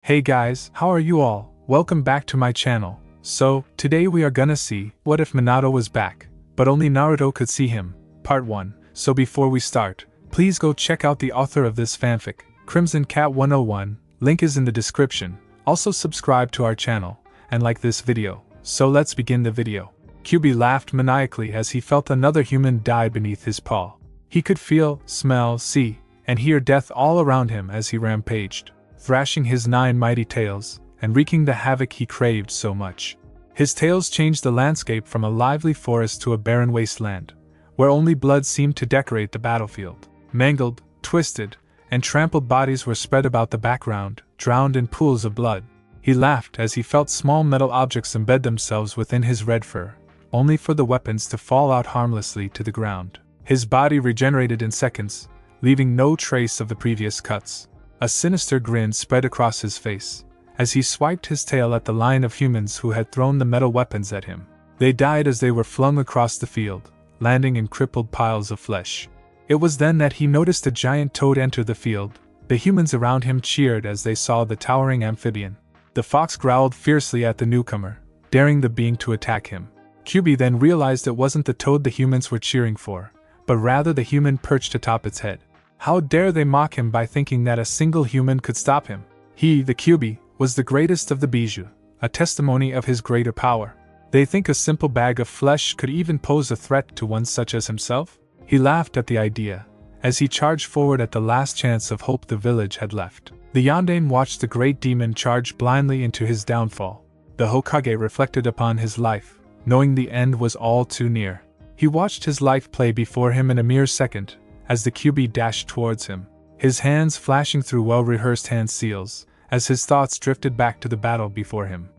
Hey guys, how are you all? Welcome back to my channel. So, today we are gonna see, what if Minato was back, but only Naruto could see him, part 1. So before we start, please go check out the author of this fanfic, Crimson Cat 101, link is in the description. Also subscribe to our channel, and like this video. So let's begin the video. Kyuubi laughed maniacally as he felt another human die beneath his paw. He could feel, smell, see, and hear death all around him as he rampaged, thrashing his 9 mighty tails, and wreaking the havoc he craved so much. His tails changed the landscape from a lively forest to a barren wasteland, where only blood seemed to decorate the battlefield. Mangled, twisted, and trampled bodies were spread about the background, drowned in pools of blood. He laughed as he felt small metal objects embed themselves within his red fur, only for the weapons to fall out harmlessly to the ground. His body regenerated in seconds, leaving no trace of the previous cuts. A sinister grin spread across his face, as he swiped his tail at the line of humans who had thrown the metal weapons at him. They died as they were flung across the field, landing in crippled piles of flesh. It was then that he noticed a giant toad enter the field. The humans around him cheered as they saw the towering amphibian. The fox growled fiercely at the newcomer, daring the being to attack him. Kyuubi then realized it wasn't the toad the humans were cheering for, but rather the human perched atop its head. How dare they mock him by thinking that a single human could stop him? He, the Kyuubi, was the greatest of the Bijou, a testimony of his greater power. They think a simple bag of flesh could even pose a threat to one such as himself? He laughed at the idea, as he charged forward at the last chance of hope the village had left. The Yondaime watched the great demon charge blindly into his downfall. The Hokage reflected upon his life, knowing the end was all too near. He watched his life play before him in a mere second, as the Kyuubi dashed towards him, his hands flashing through well-rehearsed hand seals, as his thoughts drifted back to the battle before him.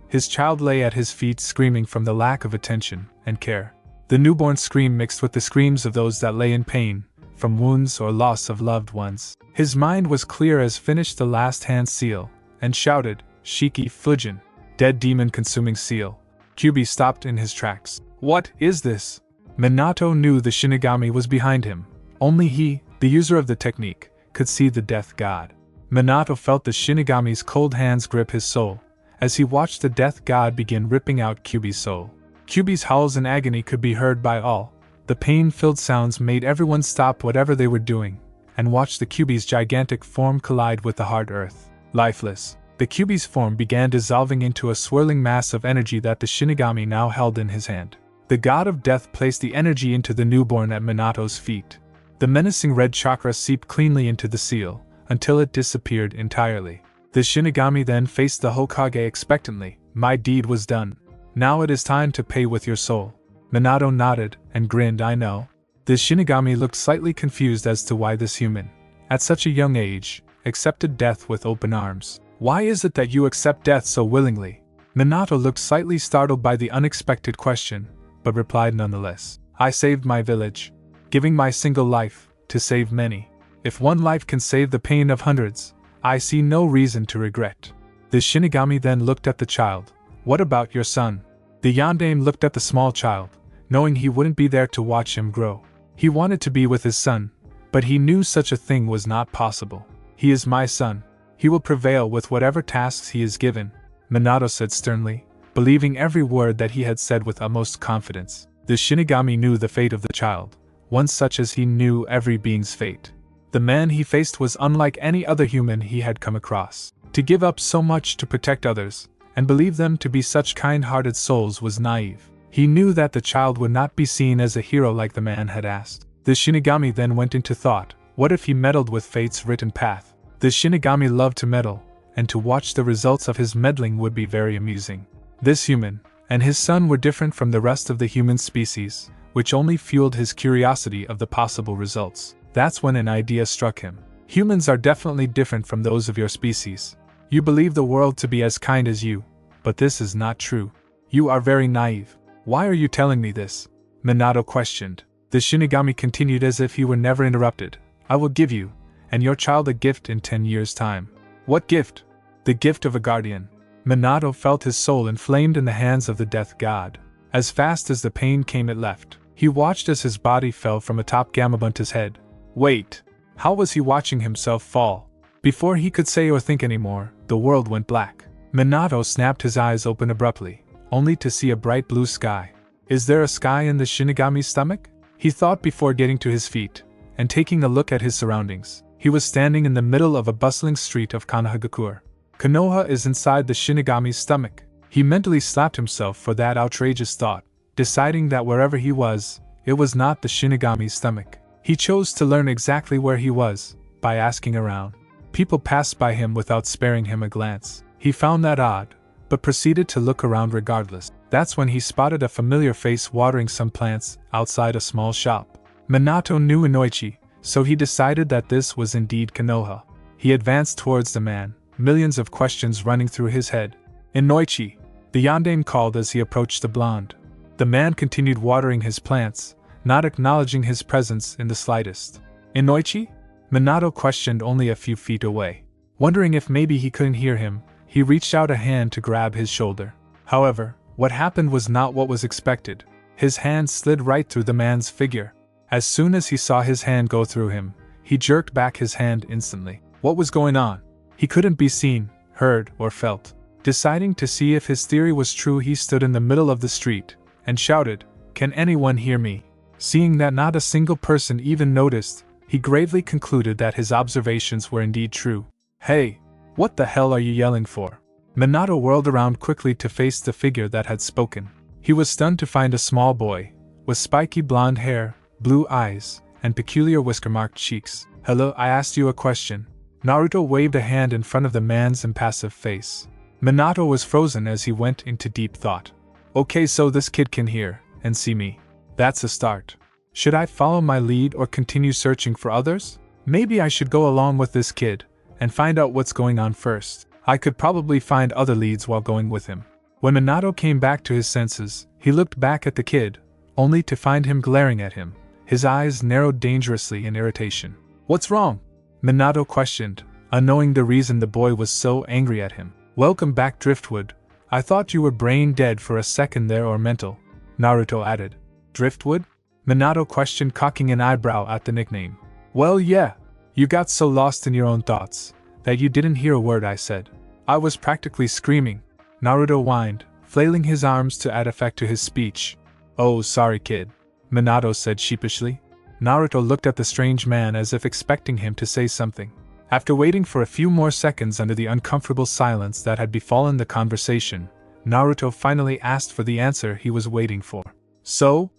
His child lay at his feet screaming from the lack of attention and care. The newborn scream mixed with the screams of those that lay in pain, from wounds or loss of loved ones. His mind was clear as finished the last hand seal, and shouted, "Shiki Fujin, dead demon consuming seal." Kyuubi stopped in his tracks. What is this? Minato knew the Shinigami was behind him. Only he, the user of the technique, could see the death god. Minato felt the Shinigami's cold hands grip his soul, as he watched the death god begin ripping out Kyuubi's soul. Kyuubi's howls in agony could be heard by all. The pain-filled sounds made everyone stop whatever they were doing, and watch the Kyuubi's gigantic form collide with the hard earth. Lifeless, the Kyuubi's form began dissolving into a swirling mass of energy that the Shinigami now held in his hand. The god of death placed the energy into the newborn at Minato's feet. The menacing red chakra seeped cleanly into the seal, until it disappeared entirely. The Shinigami then faced the Hokage expectantly. My deed was done. Now it is time to pay with your soul. Minato nodded and grinned. I know. The Shinigami looked slightly confused as to why this human, at such a young age, accepted death with open arms. Why is it that you accept death so willingly? Minato looked slightly startled by the unexpected question, but replied nonetheless. I saved my village, giving my single life, to save many. If one life can save the pain of hundreds, I see no reason to regret. The Shinigami then looked at the child. What about your son? The Yondaime looked at the small child, knowing he wouldn't be there to watch him grow. He wanted to be with his son, but he knew such a thing was not possible. He is my son. He will prevail with whatever tasks he is given, Minato said sternly, believing every word that he had said with utmost confidence. The Shinigami knew the fate of the child, one such as he knew every being's fate. The man he faced was unlike any other human he had come across. To give up so much to protect others, and believe them to be such kind-hearted souls was naive. He knew that the child would not be seen as a hero like the man had asked. The Shinigami then went into thought. What if he meddled with fate's written path? The Shinigami loved to meddle, and to watch the results of his meddling would be very amusing. This human, and his son were different from the rest of the human species, which only fueled his curiosity of the possible results. That's when an idea struck him. Humans are definitely different from those of your species. You believe the world to be as kind as you, but this is not true. You are very naive. Why are you telling me this? Minato questioned. The Shinigami continued as if he were never interrupted. I will give you, and your child a gift in 10 years' time. What gift? The gift of a guardian. Minato felt his soul inflamed in the hands of the death god. As fast as the pain came it left. He watched as his body fell from atop Gamabunta's head. Wait, how was he watching himself fall? Before he could say or think anymore, the world went black. Minato snapped his eyes open abruptly, only to see a bright blue sky. Is there a sky in the Shinigami's stomach? He thought before getting to his feet, and taking a look at his surroundings. He was standing in the middle of a bustling street of Konohagakure. Konoha is inside the Shinigami's stomach. He mentally slapped himself for that outrageous thought, deciding that wherever he was, it was not the Shinigami's stomach. He chose to learn exactly where he was, by asking around. People passed by him without sparing him a glance. He found that odd, but proceeded to look around regardless. That's when he spotted a familiar face watering some plants outside a small shop. Minato knew Inoichi, so he decided that this was indeed Konoha. He advanced towards the man, millions of questions running through his head. Inoichi, the yondaime called as he approached the blonde. The man continued watering his plants, not acknowledging his presence in the slightest. Inoichi? Minato questioned only a few feet away. Wondering if maybe he couldn't hear him, he reached out a hand to grab his shoulder. However, what happened was not what was expected. His hand slid right through the man's figure. As soon as he saw his hand go through him, he jerked back his hand instantly. What was going on? He couldn't be seen, heard, or felt. Deciding to see if his theory was true, he stood in the middle of the street and shouted, "Can anyone hear me?" Seeing that not a single person even noticed, he gravely concluded that his observations were indeed true. "Hey, what the hell are you yelling for?" Minato whirled around quickly to face the figure that had spoken. He was stunned to find a small boy, with spiky blonde hair, blue eyes, and peculiar whisker-marked cheeks. "Hello, I asked you a question." Naruto waved a hand in front of the man's impassive face. Minato was frozen as he went into deep thought. Okay, so this kid can hear and see me. That's a start. Should I follow my lead or continue searching for others? Maybe I should go along with this kid and find out what's going on first. I could probably find other leads while going with him. When Minato came back to his senses, he looked back at the kid, only to find him glaring at him. His eyes narrowed dangerously in irritation. "What's wrong?" Minato questioned, unknowing the reason the boy was so angry at him. "Welcome back, Driftwood. I thought you were brain dead for a second there, or mental," Naruto added. "Driftwood?" Minato questioned, cocking an eyebrow at the nickname. "Well, yeah. You got so lost in your own thoughts that you didn't hear a word I said. I was practically screaming," Naruto whined, flailing his arms to add effect to his speech. "Oh, sorry, kid," Minato said sheepishly. Naruto looked at the strange man as if expecting him to say something. After waiting for a few more seconds under the uncomfortable silence that had befallen the conversation, Naruto finally asked for the answer he was waiting for. So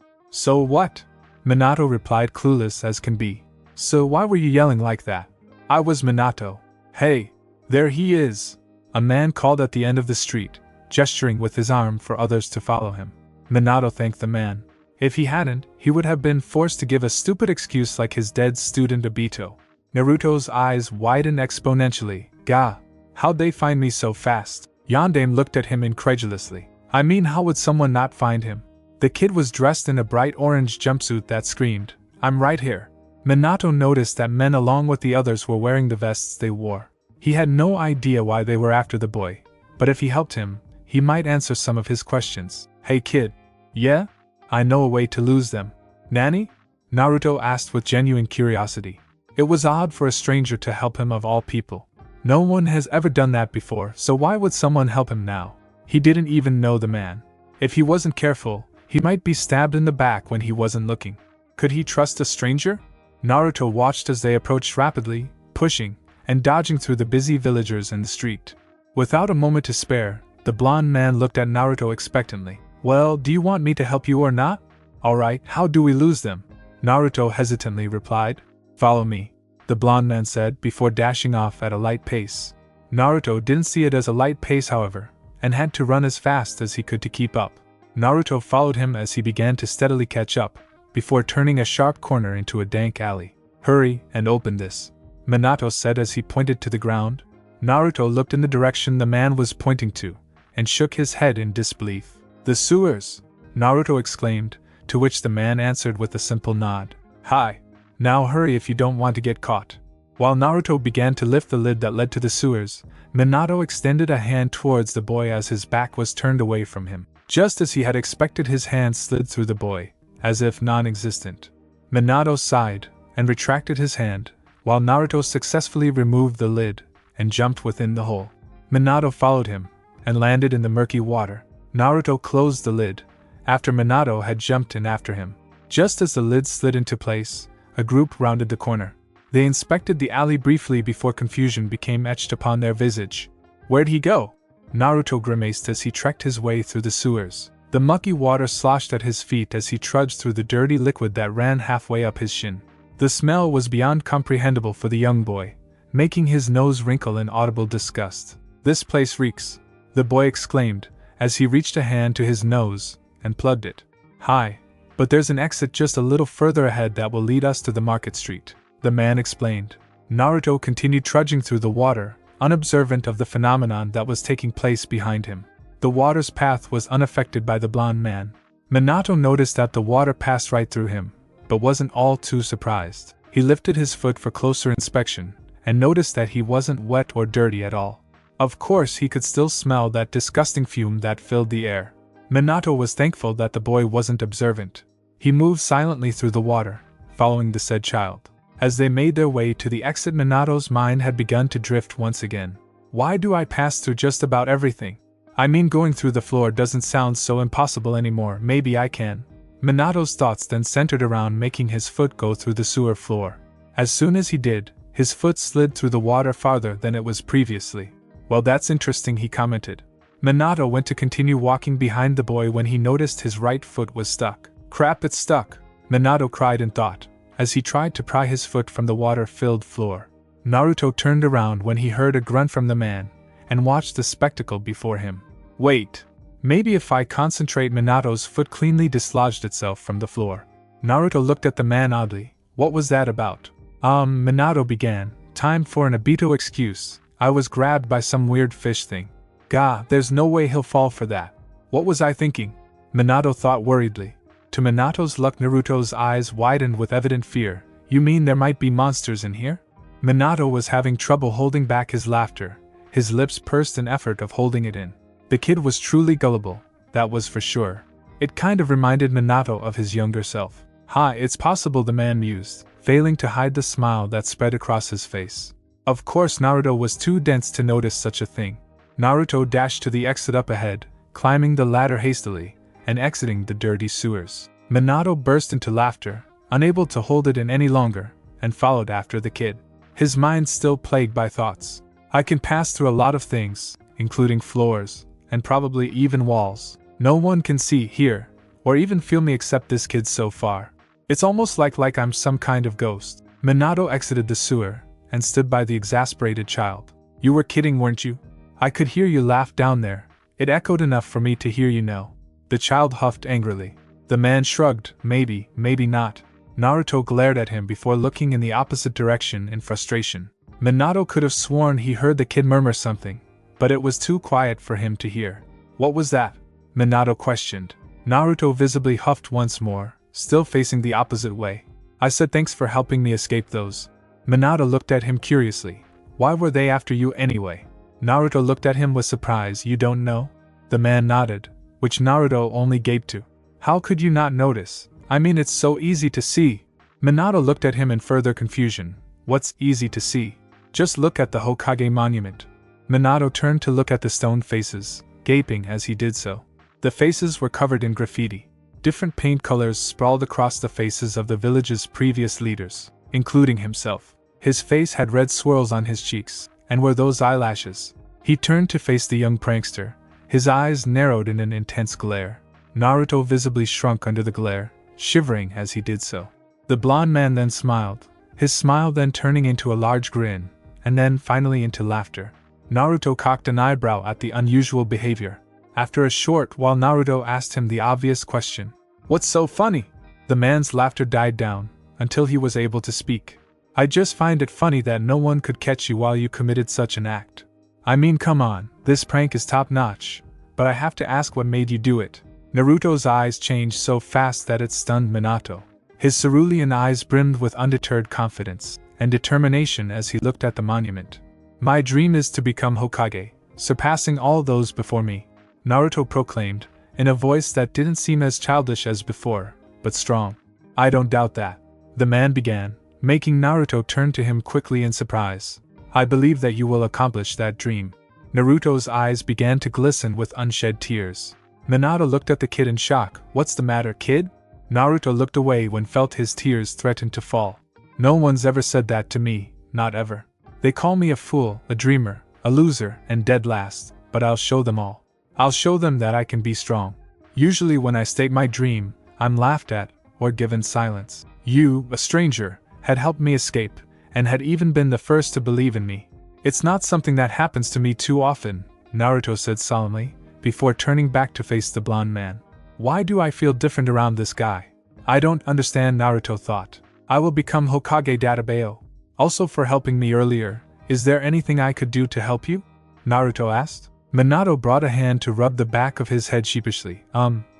what?" Minato replied, clueless as can be. "So why were you yelling like that?" "I was Minato." "Hey, there he is!" a man called at the end of the street, gesturing with his arm for others to follow him. Minato thanked the man. If he hadn't, he would have been forced to give a stupid excuse like his dead student Obito. Naruto's eyes widened exponentially. "Gah! How'd they find me so fast?" Yondaime looked at him incredulously. "I mean, how would someone not find him?" The kid was dressed in a bright orange jumpsuit that screamed, "I'm right here." Minato noticed that men along with the others were wearing the vests they wore. He had no idea why they were after the boy, but if he helped him, he might answer some of his questions. "Hey kid." "Yeah? I know a way to lose them." "Nani?" Naruto asked with genuine curiosity. It was odd for a stranger to help him of all people. No one has ever done that before, so why would someone help him now? He didn't even know the man. If he wasn't careful, he might be stabbed in the back when he wasn't looking. Could he trust a stranger? Naruto watched as they approached rapidly, pushing and dodging through the busy villagers in the street. Without a moment to spare, the blonde man looked at Naruto expectantly. "Well, do you want me to help you or not?" "Alright, how do we lose them?" Naruto hesitantly replied. "Follow me," the blonde man said before dashing off at a light pace. Naruto didn't see it as a light pace, however, and had to run as fast as he could to keep up. Naruto followed him as he began to steadily catch up, before turning a sharp corner into a dank alley. "Hurry and open this," Minato said as he pointed to the ground. Naruto looked in the direction the man was pointing to, and shook his head in disbelief. "The sewers!" Naruto exclaimed, to which the man answered with a simple nod. "Hi! Now hurry if you don't want to get caught." While Naruto began to lift the lid that led to the sewers, Minato extended a hand towards the boy as his back was turned away from him. Just as he had expected, his hand slid through the boy, as if non-existent. Minato sighed, and retracted his hand, while Naruto successfully removed the lid and jumped within the hole. Minato followed him and landed in the murky water. Naruto closed the lid after Minato had jumped in after him. Just as the lid slid into place, a group rounded the corner. They inspected the alley briefly before confusion became etched upon their visage. "Where'd he go?" Naruto grimaced as he trekked his way through the sewers. The mucky water sloshed at his feet as he trudged through the dirty liquid that ran halfway up his shin. The smell was beyond comprehensible for the young boy, making his nose wrinkle in audible disgust. "This place reeks," the boy exclaimed, as he reached a hand to his nose and plugged it. "Hi, but there's an exit just a little further ahead that will lead us to the market street," the man explained. Naruto continued trudging through the water, unobservant of the phenomenon that was taking place behind him. The water's path was unaffected by the blonde man. Minato noticed that the water passed right through him, but wasn't all too surprised. He lifted his foot for closer inspection, and noticed that he wasn't wet or dirty at all. Of course, he could still smell that disgusting fume that filled the air. Minato was thankful that the boy wasn't observant. He moved silently through the water, following the said child. As they made their way to the exit, Minato's mind had begun to drift once again. "Why do I pass through just about everything? I mean, going through the floor doesn't sound so impossible anymore. Maybe I can." Minato's thoughts then centered around making his foot go through the sewer floor. As soon as he did, his foot slid through the water farther than it was previously. "Well, that's interesting," he commented. Minato went to continue walking behind the boy when he noticed his right foot was stuck. "Crap, it's stuck!" Minato cried in thought, as he tried to pry his foot from the water-filled floor. Naruto turned around when he heard a grunt from the man, and watched the spectacle before him. "Wait! Maybe if I concentrate." Minato's foot cleanly dislodged itself from the floor. Naruto looked at the man oddly. "What was that about?" Minato began. "Time for an Obito excuse. I was grabbed by some weird fish thing." "Gah, there's no way he'll fall for that." "What was I thinking?" Minato thought worriedly. To Minato's luck, Naruto's eyes widened with evident fear. "You mean there might be monsters in here?" Minato was having trouble holding back his laughter, his lips pursed in effort of holding it in. The kid was truly gullible, that was for sure. It kind of reminded Minato of his younger self. "Ha, it's possible," the man mused, failing to hide the smile that spread across his face. Of course, Naruto was too dense to notice such a thing. Naruto dashed to the exit up ahead, climbing the ladder hastily, and exiting the dirty sewers. Minato burst into laughter, unable to hold it in any longer, and followed after the kid. His mind still plagued by thoughts. "I can pass through a lot of things, including floors, and probably even walls. No one can see, hear, or even feel me except this kid so far. It's almost like I'm some kind of ghost." Minato exited the sewer, and stood by the exasperated child. "You were kidding, weren't you? I could hear you laugh down there. It echoed enough for me to hear you know." The child huffed angrily. The man shrugged. Maybe not." Naruto glared at him before looking in the opposite direction in frustration. Minato could have sworn he heard the kid murmur something, but it was too quiet for him to hear. "What was that?" Minato questioned. Naruto visibly huffed once more, still facing the opposite way. "I said thanks for helping me escape those." Minato looked at him curiously. "Why were they after you anyway?" Naruto looked at him with surprise. "You don't know?" The man nodded, which Naruto only gaped to. "How could you not notice? I mean, it's so easy to see." Minato looked at him in further confusion. "What's easy to see?" "Just look at the Hokage monument." Minato turned to look at the stone faces, gaping as he did so. The faces were covered in graffiti. Different paint colors sprawled across the faces of the village's previous leaders, including himself. His face had red swirls on his cheeks, and were those eyelashes? He turned to face the young prankster, his eyes narrowed in an intense glare. Naruto visibly shrunk under the glare, shivering as he did so. The blonde man then smiled, his smile then turning into a large grin, and then finally into laughter. Naruto cocked an eyebrow at the unusual behavior. After a short while, Naruto asked him the obvious question. "What's so funny?" The man's laughter died down, until he was able to speak. "I just find it funny that no one could catch you while you committed such an act. I mean, come on, this prank is top-notch, but I have to ask, what made you do it?" Naruto's eyes changed so fast that it stunned Minato. His cerulean eyes brimmed with undeterred confidence and determination as he looked at the monument. "My dream is to become Hokage, surpassing all those before me," Naruto proclaimed, in a voice that didn't seem as childish as before, but strong. "I don't doubt that," the man began, making Naruto turn to him quickly in surprise. I believe that you will accomplish that dream. Naruto's eyes began to glisten with unshed tears. Minato looked at the kid in shock. What's the matter, kid? Naruto looked away when felt his tears threatened to fall. No one's ever said that to me, not ever. They call me a fool, a dreamer, a loser, and dead last, but I'll show them all. I'll show them that I can be strong. Usually when I state my dream, I'm laughed at, or given silence. You, a stranger, had helped me escape, and had even been the first to believe in me. It's not something that happens to me too often, Naruto said solemnly, before turning back to face the blonde man. Why do I feel different around this guy? I don't understand, Naruto thought. I will become Hokage Databao. Also for helping me earlier, is there anything I could do to help you? Naruto asked. Minato brought a hand to rub the back of his head sheepishly.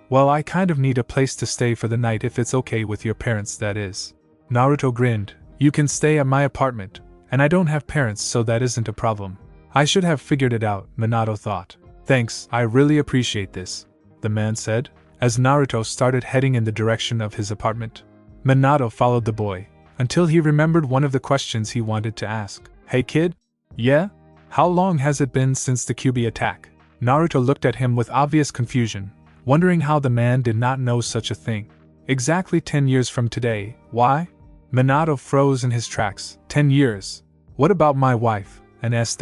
Well, I kind of need a place to stay for the night if it's okay with your parents, that is. Naruto grinned. You can stay at my apartment, and I don't have parents, so that isn't a problem. I should have figured it out, Minato thought. Thanks, I really appreciate this, the man said, as Naruto started heading in the direction of his apartment. Minato followed the boy, until he remembered one of the questions he wanted to ask. Hey kid? Yeah? How long has it been since the Kyuubi attack? Naruto looked at him with obvious confusion, wondering how the man did not know such a thing. Exactly 10 years from today. Why? Minato froze in his tracks. 10 years. What about my wife, an S-?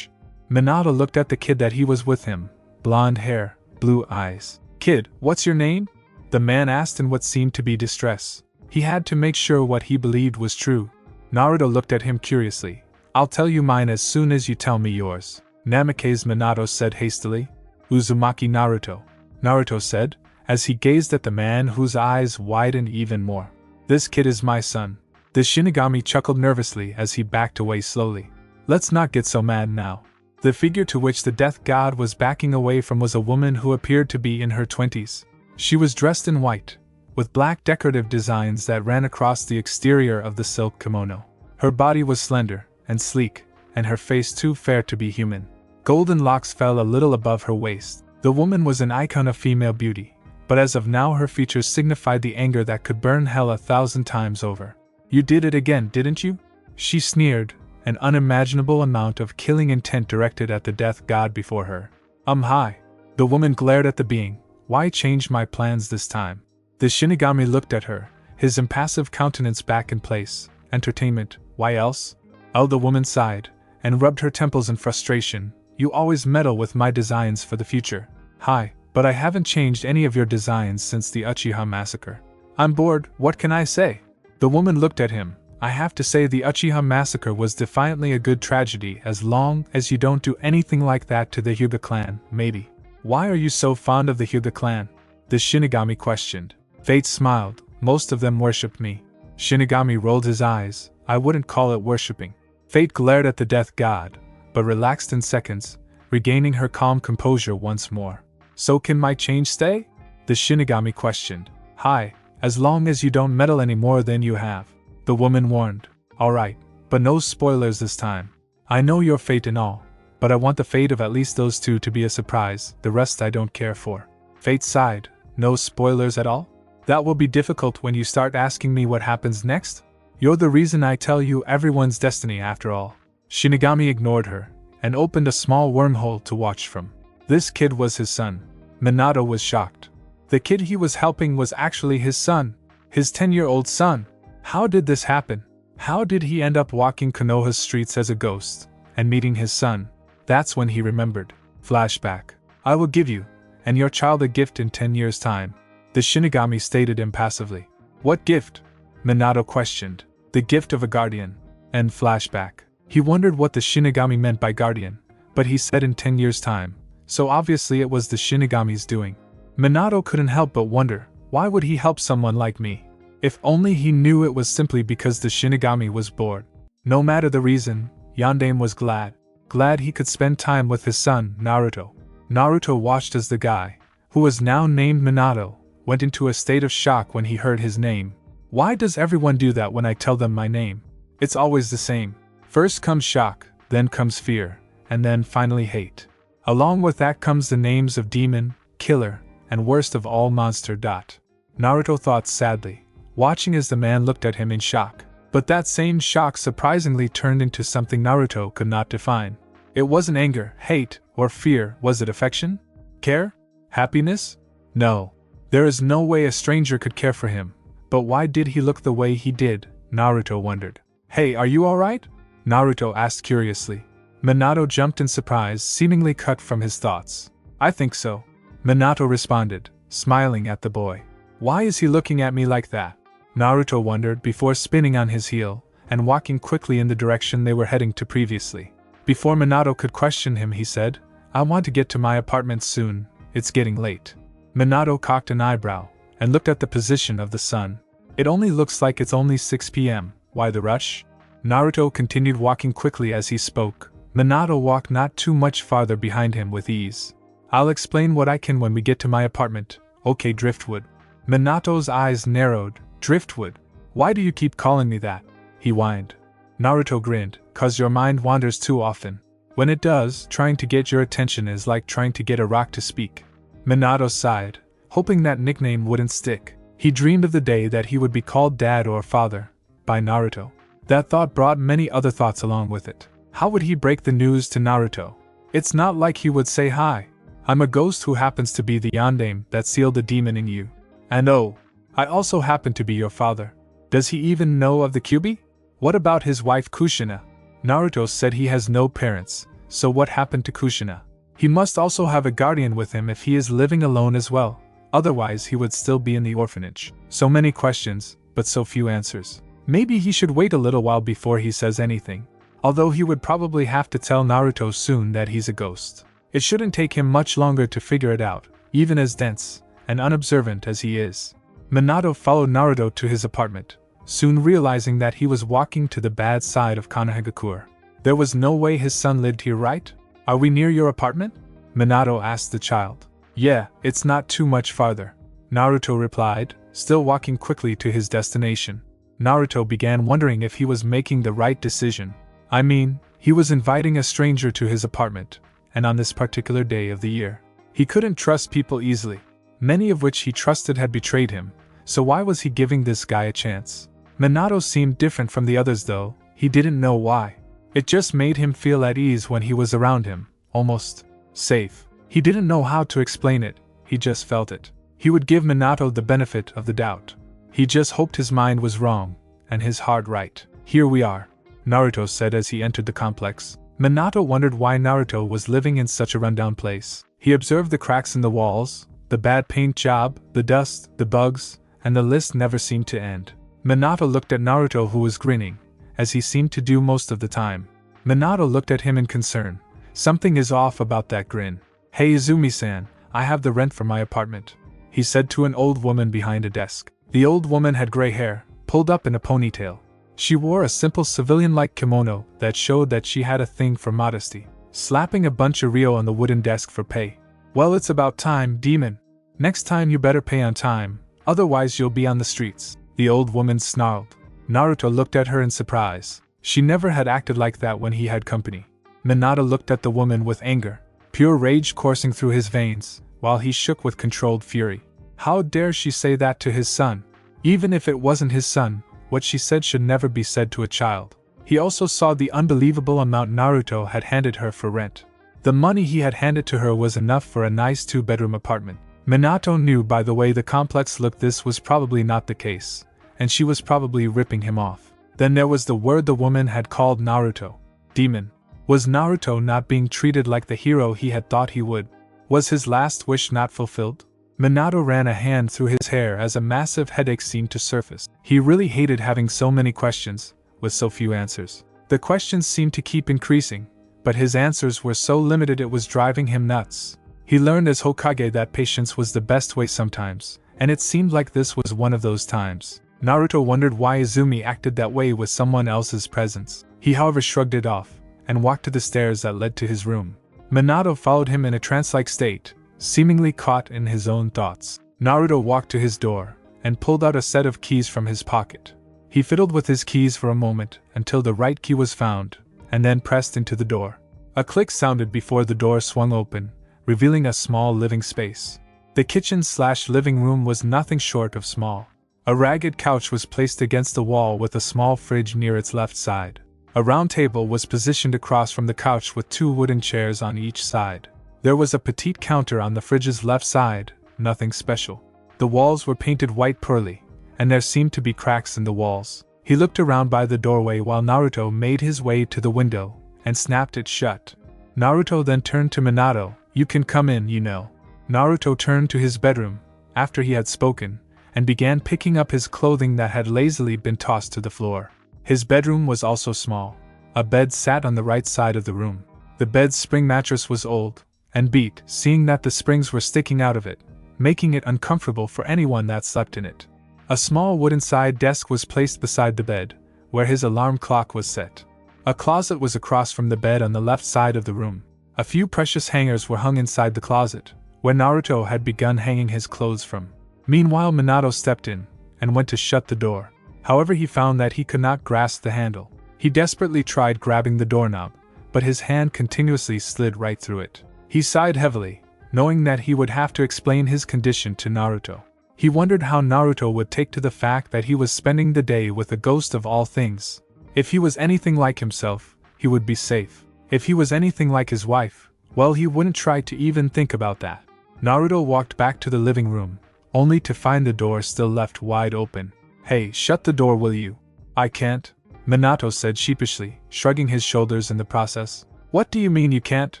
Minato looked at the kid that he was with him. Blonde hair, blue eyes. Kid, what's your name? The man asked in what seemed to be distress. He had to make sure what he believed was true. Naruto looked at him curiously. I'll tell you mine as soon as you tell me yours. Namikaze, Minato said hastily. Uzumaki Naruto, Naruto said, as he gazed at the man whose eyes widened even more. This kid is my son. The Shinigami chuckled nervously as he backed away slowly. Let's not get so mad now. The figure to which the death god was backing away from was a woman who appeared to be in her 20s. She was dressed in white, with black decorative designs that ran across the exterior of the silk kimono. Her body was slender and sleek, and her face too fair to be human. Golden locks fell a little above her waist. The woman was an icon of female beauty, but as of now her features signified the anger that could burn hell 1,000 times over. You did it again, didn't you? She sneered, an unimaginable amount of killing intent directed at the death god before her. Hi. The woman glared at the being. Why change my plans this time? The Shinigami looked at her, his impassive countenance back in place. Entertainment, why else? Oh, the woman sighed, and rubbed her temples in frustration. You always meddle with my designs for the future. Hi, but I haven't changed any of your designs since the Uchiha massacre. I'm bored, what can I say? The woman looked at him. I have to say the Uchiha massacre was defiantly a good tragedy as long as you don't do anything like that to the Hyuga clan, matey. Why are you so fond of the Hyuga clan? The Shinigami questioned. Fate smiled. Most of them worshipped me. Shinigami rolled his eyes. I wouldn't call it worshipping. Fate glared at the death god, but relaxed in seconds, regaining her calm composure once more. So can my change stay? The Shinigami questioned. Hi, as long as you don't meddle any more than you have. The woman warned. Alright, but no spoilers this time. I know your fate and all, but I want the fate of at least those two to be a surprise, the rest I don't care for. Fate sighed. No spoilers at all? That will be difficult when you start asking me what happens next? You're the reason I tell you everyone's destiny after all. Shinigami ignored her, and opened a small wormhole to watch from. This kid was his son. Minato was shocked. The kid he was helping was actually his son. His 10-year-old son. How did this happen? How did he end up walking Konoha's streets as a ghost, and meeting his son? That's when he remembered. Flashback. I will give you, and your child a gift in 10 years' time. The Shinigami stated impassively. What gift? Minato questioned. The gift of a guardian. End flashback. He wondered what the Shinigami meant by guardian, but he said in 10 years' time, so obviously it was the Shinigami's doing. Minato couldn't help but wonder, why would he help someone like me? If only he knew it was simply because the Shinigami was bored. No matter the reason, Yondaime was glad. Glad he could spend time with his son, Naruto. Naruto watched as the guy, who was now named Minato, went into a state of shock when he heard his name. Why does everyone do that when I tell them my name? It's always the same. First comes shock, then comes fear, and then finally hate. Along with that comes the names of demon, killer, and worst of all monster. Naruto thought sadly, watching as the man looked at him in shock. But that same shock surprisingly turned into something Naruto could not define. It wasn't anger, hate, or fear. Was it affection? Care? Happiness? No. There is no way a stranger could care for him. But why did he look the way he did? Naruto wondered. Hey, are you alright? Naruto asked curiously. Minato jumped in surprise, seemingly cut from his thoughts. I think so. Minato responded, smiling at the boy. Why is he looking at me like that? Naruto wondered before spinning on his heel and walking quickly in the direction they were heading to previously. Before Minato could question him, he said, I want to get to my apartment soon, it's getting late. Minato cocked an eyebrow and looked at the position of the sun. It only looks like it's only 6 p.m., why the rush? Naruto continued walking quickly as he spoke. Minato walked not too much farther behind him with ease. I'll explain what I can when we get to my apartment, okay Driftwood. Minato's eyes narrowed. Driftwood? Why do you keep calling me that? He whined. Naruto grinned, 'Cause your mind wanders too often. When it does, trying to get your attention is like trying to get a rock to speak. Minato sighed, hoping that nickname wouldn't stick. He dreamed of the day that he would be called Dad or Father by Naruto. That thought brought many other thoughts along with it. How would he break the news to Naruto? It's not like he would say hi. I'm a ghost who happens to be the yondaime that sealed the demon in you. And oh, I also happen to be your father. Does he even know of the Kyuubi? What about his wife Kushina? Naruto said he has no parents, so what happened to Kushina? He must also have a guardian with him if he is living alone as well. Otherwise he would still be in the orphanage. So many questions, but so few answers. Maybe he should wait a little while before he says anything. Although he would probably have to tell Naruto soon that he's a ghost. It shouldn't take him much longer to figure it out, even as dense and unobservant as he is. Minato followed Naruto to his apartment, soon realizing that he was walking to the bad side of Konohagakure. There was no way his son lived here, right? Are we near your apartment? Minato asked the child. Yeah, it's not too much farther. Naruto replied, still walking quickly to his destination. Naruto began wondering if he was making the right decision. I mean, he was inviting a stranger to his apartment, and on this particular day of the year. He couldn't trust people easily. Many of which he trusted had betrayed him, so why was he giving this guy a chance? Minato seemed different from the others though, he didn't know why. It just made him feel at ease when he was around him, almost safe. He didn't know how to explain it, he just felt it. He would give Minato the benefit of the doubt. He just hoped his mind was wrong, and his heart right. Here we are, Naruto said as he entered the complex. Minato wondered why Naruto was living in such a rundown place. He observed the cracks in the walls, the bad paint job, the dust, the bugs, and the list never seemed to end. Minato looked at Naruto, who was grinning, as he seemed to do most of the time. Minato looked at him in concern. Something is off about that grin. Hey Izumi-san, I have the rent for my apartment, he said to an old woman behind a desk. The old woman had gray hair, pulled up in a ponytail. She wore a simple civilian-like kimono that showed that she had a thing for modesty, slapping a bunch of ryo on the wooden desk for pay. Well, it's about time, demon. Next time you better pay on time, otherwise you'll be on the streets, the old woman snarled. Naruto looked at her in surprise. She never had acted like that when he had company. Minato looked at the woman with anger, pure rage coursing through his veins, while he shook with controlled fury. How dare she say that to his son? Even if it wasn't his son, what she said should never be said to a child. He also saw the unbelievable amount Naruto had handed her for rent. The money he had handed to her was enough for a nice 2-bedroom apartment. Minato knew by the way the complex looked this was probably not the case, and she was probably ripping him off. Then there was the word the woman had called Naruto. Demon. Was Naruto not being treated like the hero he had thought he would? Was his last wish not fulfilled? Minato ran a hand through his hair as a massive headache seemed to surface. He really hated having so many questions, with so few answers. The questions seemed to keep increasing, but his answers were so limited it was driving him nuts. He learned as Hokage that patience was the best way sometimes, and it seemed like this was one of those times. Naruto wondered why Izumi acted that way with someone else's presence. He however shrugged it off, and walked to the stairs that led to his room. Minato followed him in a trance-like state, seemingly caught in his own thoughts. Naruto walked to his door, and pulled out a set of keys from his pocket. He fiddled with his keys for a moment until the right key was found, and then pressed into the door. A click sounded before the door swung open, revealing a small living space. The kitchen/living room was nothing short of small. A ragged couch was placed against the wall with a small fridge near its left side. A round table was positioned across from the couch with 2 wooden chairs on each side. There was a petite counter on the fridge's left side, nothing special. The walls were painted white pearly, and there seemed to be cracks in the walls. He looked around by the doorway while Naruto made his way to the window and snapped it shut. Naruto then turned to Minato. "You can come in, you know." Naruto turned to his bedroom, after he had spoken, and began picking up his clothing that had lazily been tossed to the floor. His bedroom was also small. A bed sat on the right side of the room. The bed's spring mattress was old and beat, seeing that the springs were sticking out of it, making it uncomfortable for anyone that slept in it. A small wooden side desk was placed beside the bed, where his alarm clock was set. A closet was across from the bed on the left side of the room. A few precious hangers were hung inside the closet, where Naruto had begun hanging his clothes from. Meanwhile, Minato stepped in and went to shut the door. However, he found that he could not grasp the handle. He desperately tried grabbing the doorknob, but his hand continuously slid right through it. He sighed heavily, knowing that he would have to explain his condition to Naruto. He wondered how Naruto would take to the fact that he was spending the day with a ghost of all things. If he was anything like himself, he would be safe. If he was anything like his wife, well, he wouldn't try to even think about that. Naruto walked back to the living room, only to find the door still left wide open. "Hey, shut the door, will you?" "I can't," Minato said sheepishly, shrugging his shoulders in the process. "What do you mean you can't?"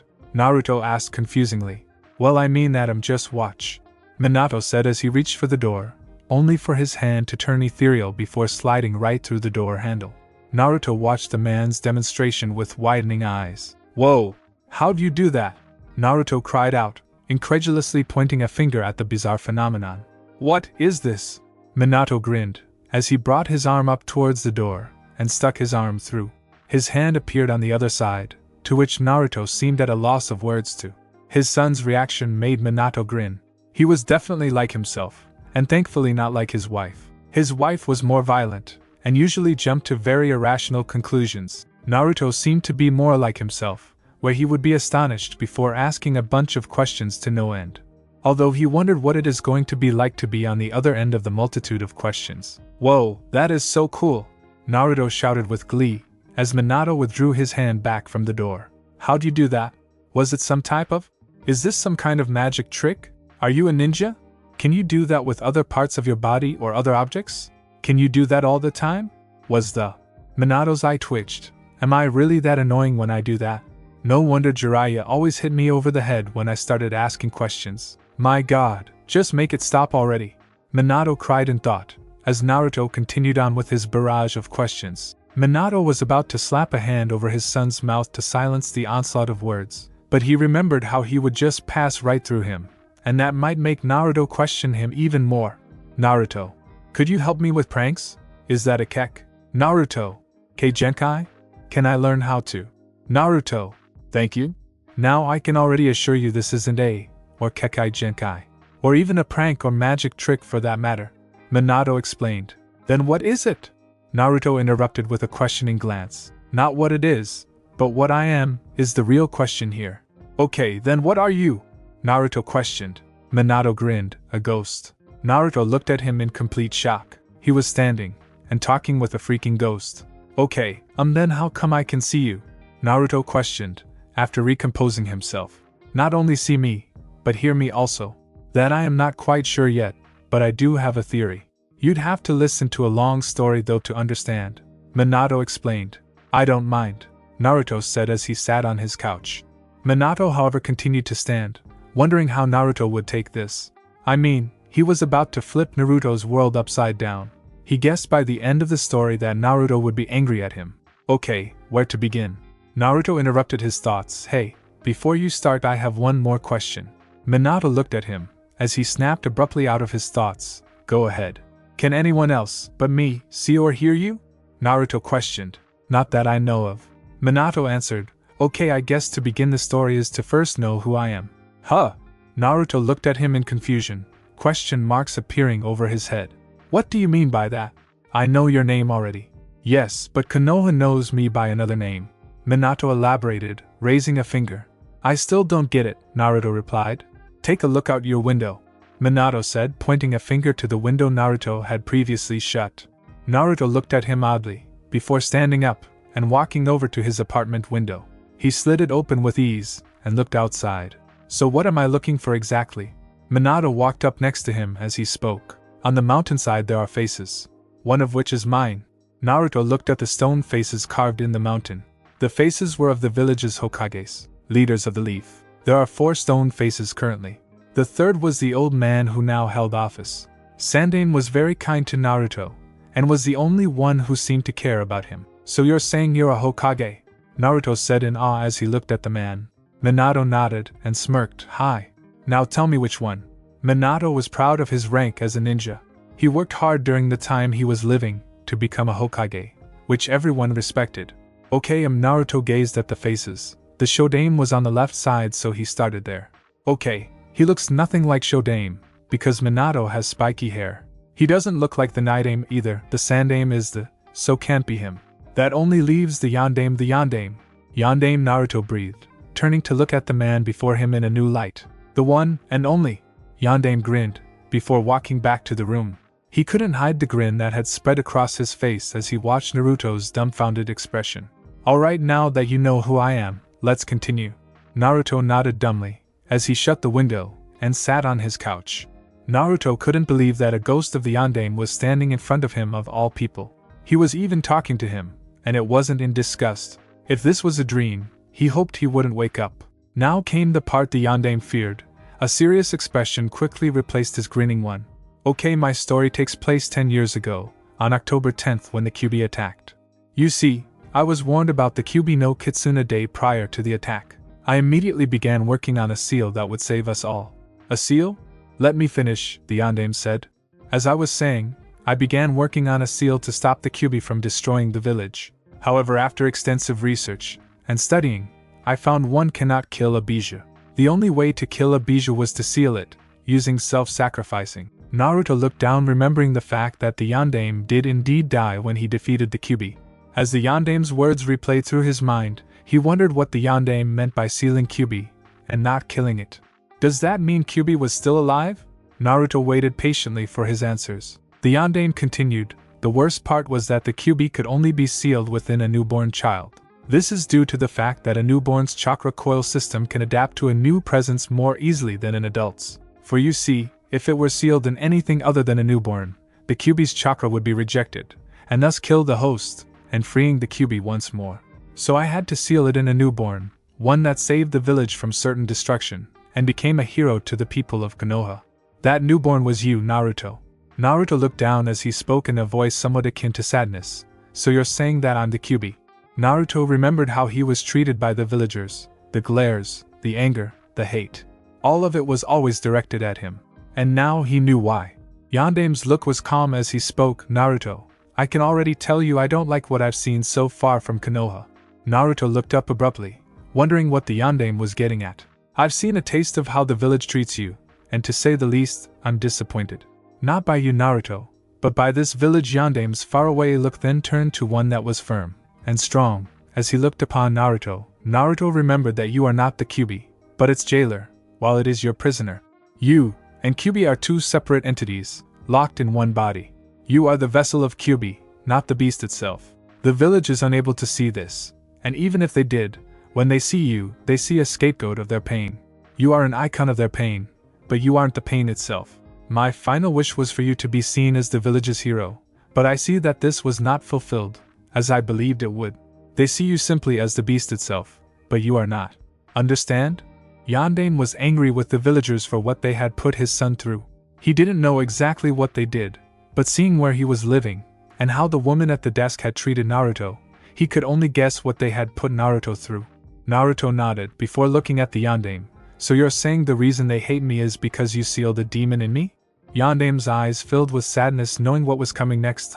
Naruto asked confusingly. "Well, I mean that just watch," Minato said as he reached for the door, only for his hand to turn ethereal before sliding right through the door handle. Naruto watched the man's demonstration with widening eyes. "Whoa! How'd you do that?" Naruto cried out, incredulously pointing a finger at the bizarre phenomenon. "What is this?" Minato grinned, as he brought his arm up towards the door and stuck his arm through. His hand appeared on the other side, to which Naruto seemed at a loss of words to. His son's reaction made Minato grin. He was definitely like himself, and thankfully not like his wife. His wife was more violent, and usually jumped to very irrational conclusions. Naruto seemed to be more like himself, where he would be astonished before asking a bunch of questions to no end. Although he wondered what it is going to be like to be on the other end of the multitude of questions. "Whoa, that is so cool!" Naruto shouted with glee, as Minato withdrew his hand back from the door. "How'd you do that? Was it some type of? Is this some kind of magic trick? Are you a ninja? Can you do that with other parts of your body or other objects? Can you do that all the time?" Was the. Minato's eye twitched. "Am I really that annoying when I do that? No wonder Jiraiya always hit me over the head when I started asking questions. My god, just make it stop already." Minato cried in thought, as Naruto continued on with his barrage of questions. Minato was about to slap a hand over his son's mouth to silence the onslaught of words, but he remembered how he would just pass right through him, and that might make Naruto question him even more. "Naruto, could you help me with pranks? Is that a kek? Naruto, Genkai? Can I learn how to?" "Naruto, thank you. Now I can already assure you this isn't a, or Kekai Genkai, or even a prank or magic trick for that matter," Minato explained. "Then what is it?" Naruto interrupted with a questioning glance. "Not what it is, but what I am, is the real question here." "Okay, then what are you?" Naruto questioned. Minato grinned, "A ghost." Naruto looked at him in complete shock. He was standing, and talking with a freaking ghost. "Okay, then how come I can see you?" Naruto questioned, after recomposing himself. "Not only see me, but hear me also." "That I am not quite sure yet, but I do have a theory. You'd have to listen to a long story though to understand," Minato explained. "I don't mind," Naruto said as he sat on his couch. Minato, however, continued to stand, wondering how Naruto would take this. I mean, he was about to flip Naruto's world upside down. He guessed by the end of the story that Naruto would be angry at him. "Okay, where to begin?" Naruto interrupted his thoughts. "Hey, before you start, I have one more question." Minato looked at him, as he snapped abruptly out of his thoughts. "Go ahead." "Can anyone else, but me, see or hear you?" Naruto questioned. "Not that I know of," Minato answered. "Okay, I guess to begin the story is to first know who I am." "Huh?" Naruto looked at him in confusion, question marks appearing over his head. "What do you mean by that?" "I know your name already." "Yes, but Konoha knows me by another name," Minato elaborated, raising a finger. "I still don't get it," Naruto replied. "Take a look out your window." Minato said, pointing a finger to the window Naruto had previously shut. Naruto looked at him oddly, before standing up and walking over to his apartment window. He slid it open with ease and looked outside. So what am I looking for exactly? Minato walked up next to him as he spoke. On the mountainside there are faces, one of which is mine. Naruto looked at the stone faces carved in the mountain. The faces were of the village's Hokages, leaders of the leaf. There are 4 stone faces currently. The third was the old man who now held office. Sandaime was very kind to Naruto, and was the only one who seemed to care about him. So you're saying you're a Hokage? Naruto said in awe as he looked at the man. Minato nodded and smirked. Hi. Now tell me which one. Minato was proud of his rank as a ninja. He worked hard during the time he was living to become a Hokage, which everyone respected. Okay, Naruto gazed at the faces. The Shodaime was on the left side, so he started there. Okay, he looks nothing like Shodaime, because Minato has spiky hair. He doesn't look like the Nidaime either. The Sandaime is so can't be him. That only leaves the Yondaime. Yondaime, Naruto breathed, turning to look at the man before him in a new light. The one and only. Yondaime grinned, before walking back to the room. He couldn't hide the grin that had spread across his face as he watched Naruto's dumbfounded expression. Alright, now that you know who I am, let's continue. Naruto nodded dumbly, as he shut the window, and sat on his couch. Naruto couldn't believe that a ghost of the Yondaime was standing in front of him of all people. He was even talking to him, and it wasn't in disgust. If this was a dream, he hoped he wouldn't wake up. Now came the part the Yondaime feared. A serious expression quickly replaced his grinning one. Okay, my story takes place 10 years ago, on October 10th when the Kyuubi attacked. You see, I was warned about the Kyuubi no Kitsune a day prior to the attack. I immediately began working on a seal that would save us all. A seal? Let me finish, the Yondaime said. As I was saying, I began working on a seal to stop the Kyuubi from destroying the village. However, after extensive research and studying, I found one cannot kill a Bijou. The only way to kill a Bijou was to seal it, using self-sacrificing. Naruto looked down, remembering the fact that the Yondaime did indeed die when he defeated the Kyuubi. As the Yondaime's words replayed through his mind, he wondered what the Yondaime meant by sealing Kyuubi and not killing it. Does that mean Kyuubi was still alive? Naruto waited patiently for his answers. The Yondaime continued. The worst part was that the Kyuubi could only be sealed within a newborn child. This is due to the fact that a newborn's chakra coil system can adapt to a new presence more easily than an adult's. For you see, if it were sealed in anything other than a newborn, the Kyuubi's chakra would be rejected, and thus kill the host, and freeing the Kyuubi once more. So I had to seal it in a newborn, one that saved the village from certain destruction, and became a hero to the people of Konoha. That newborn was you, Naruto. Naruto looked down as he spoke in a voice somewhat akin to sadness. So you're saying that I'm the Kyuubi? Naruto remembered how he was treated by the villagers, the glares, the anger, the hate. All of it was always directed at him. And now he knew why. Yondaime's look was calm as he spoke. Naruto, I can already tell you I don't like what I've seen so far from Konoha. Naruto looked up abruptly, wondering what the Yondaime was getting at. I've seen a taste of how the village treats you, and to say the least, I'm disappointed. Not by you, Naruto, but by this village. Yondaime's faraway look then turned to one that was firm and strong. As he looked upon Naruto, Naruto remembered that you are not the Kyuubi, but its jailer, while it is your prisoner. You and Kyuubi are two separate entities, locked in one body. You are the vessel of Kyuubi, not the beast itself. The village is unable to see this, and even if they did, when they see you, they see a scapegoat of their pain. You are an icon of their pain, but you aren't the pain itself. My final wish was for you to be seen as the village's hero, but I see that this was not fulfilled, as I believed it would. They see you simply as the beast itself, but you are not. Understand? Yondaime was angry with the villagers for what they had put his son through. He didn't know exactly what they did, but seeing where he was living, and how the woman at the desk had treated Naruto, he could only guess what they had put Naruto through. Naruto nodded before looking at the Yondaime. So you're saying the reason they hate me is because you sealed a demon in me? Yondaime's eyes filled with sadness knowing what was coming next.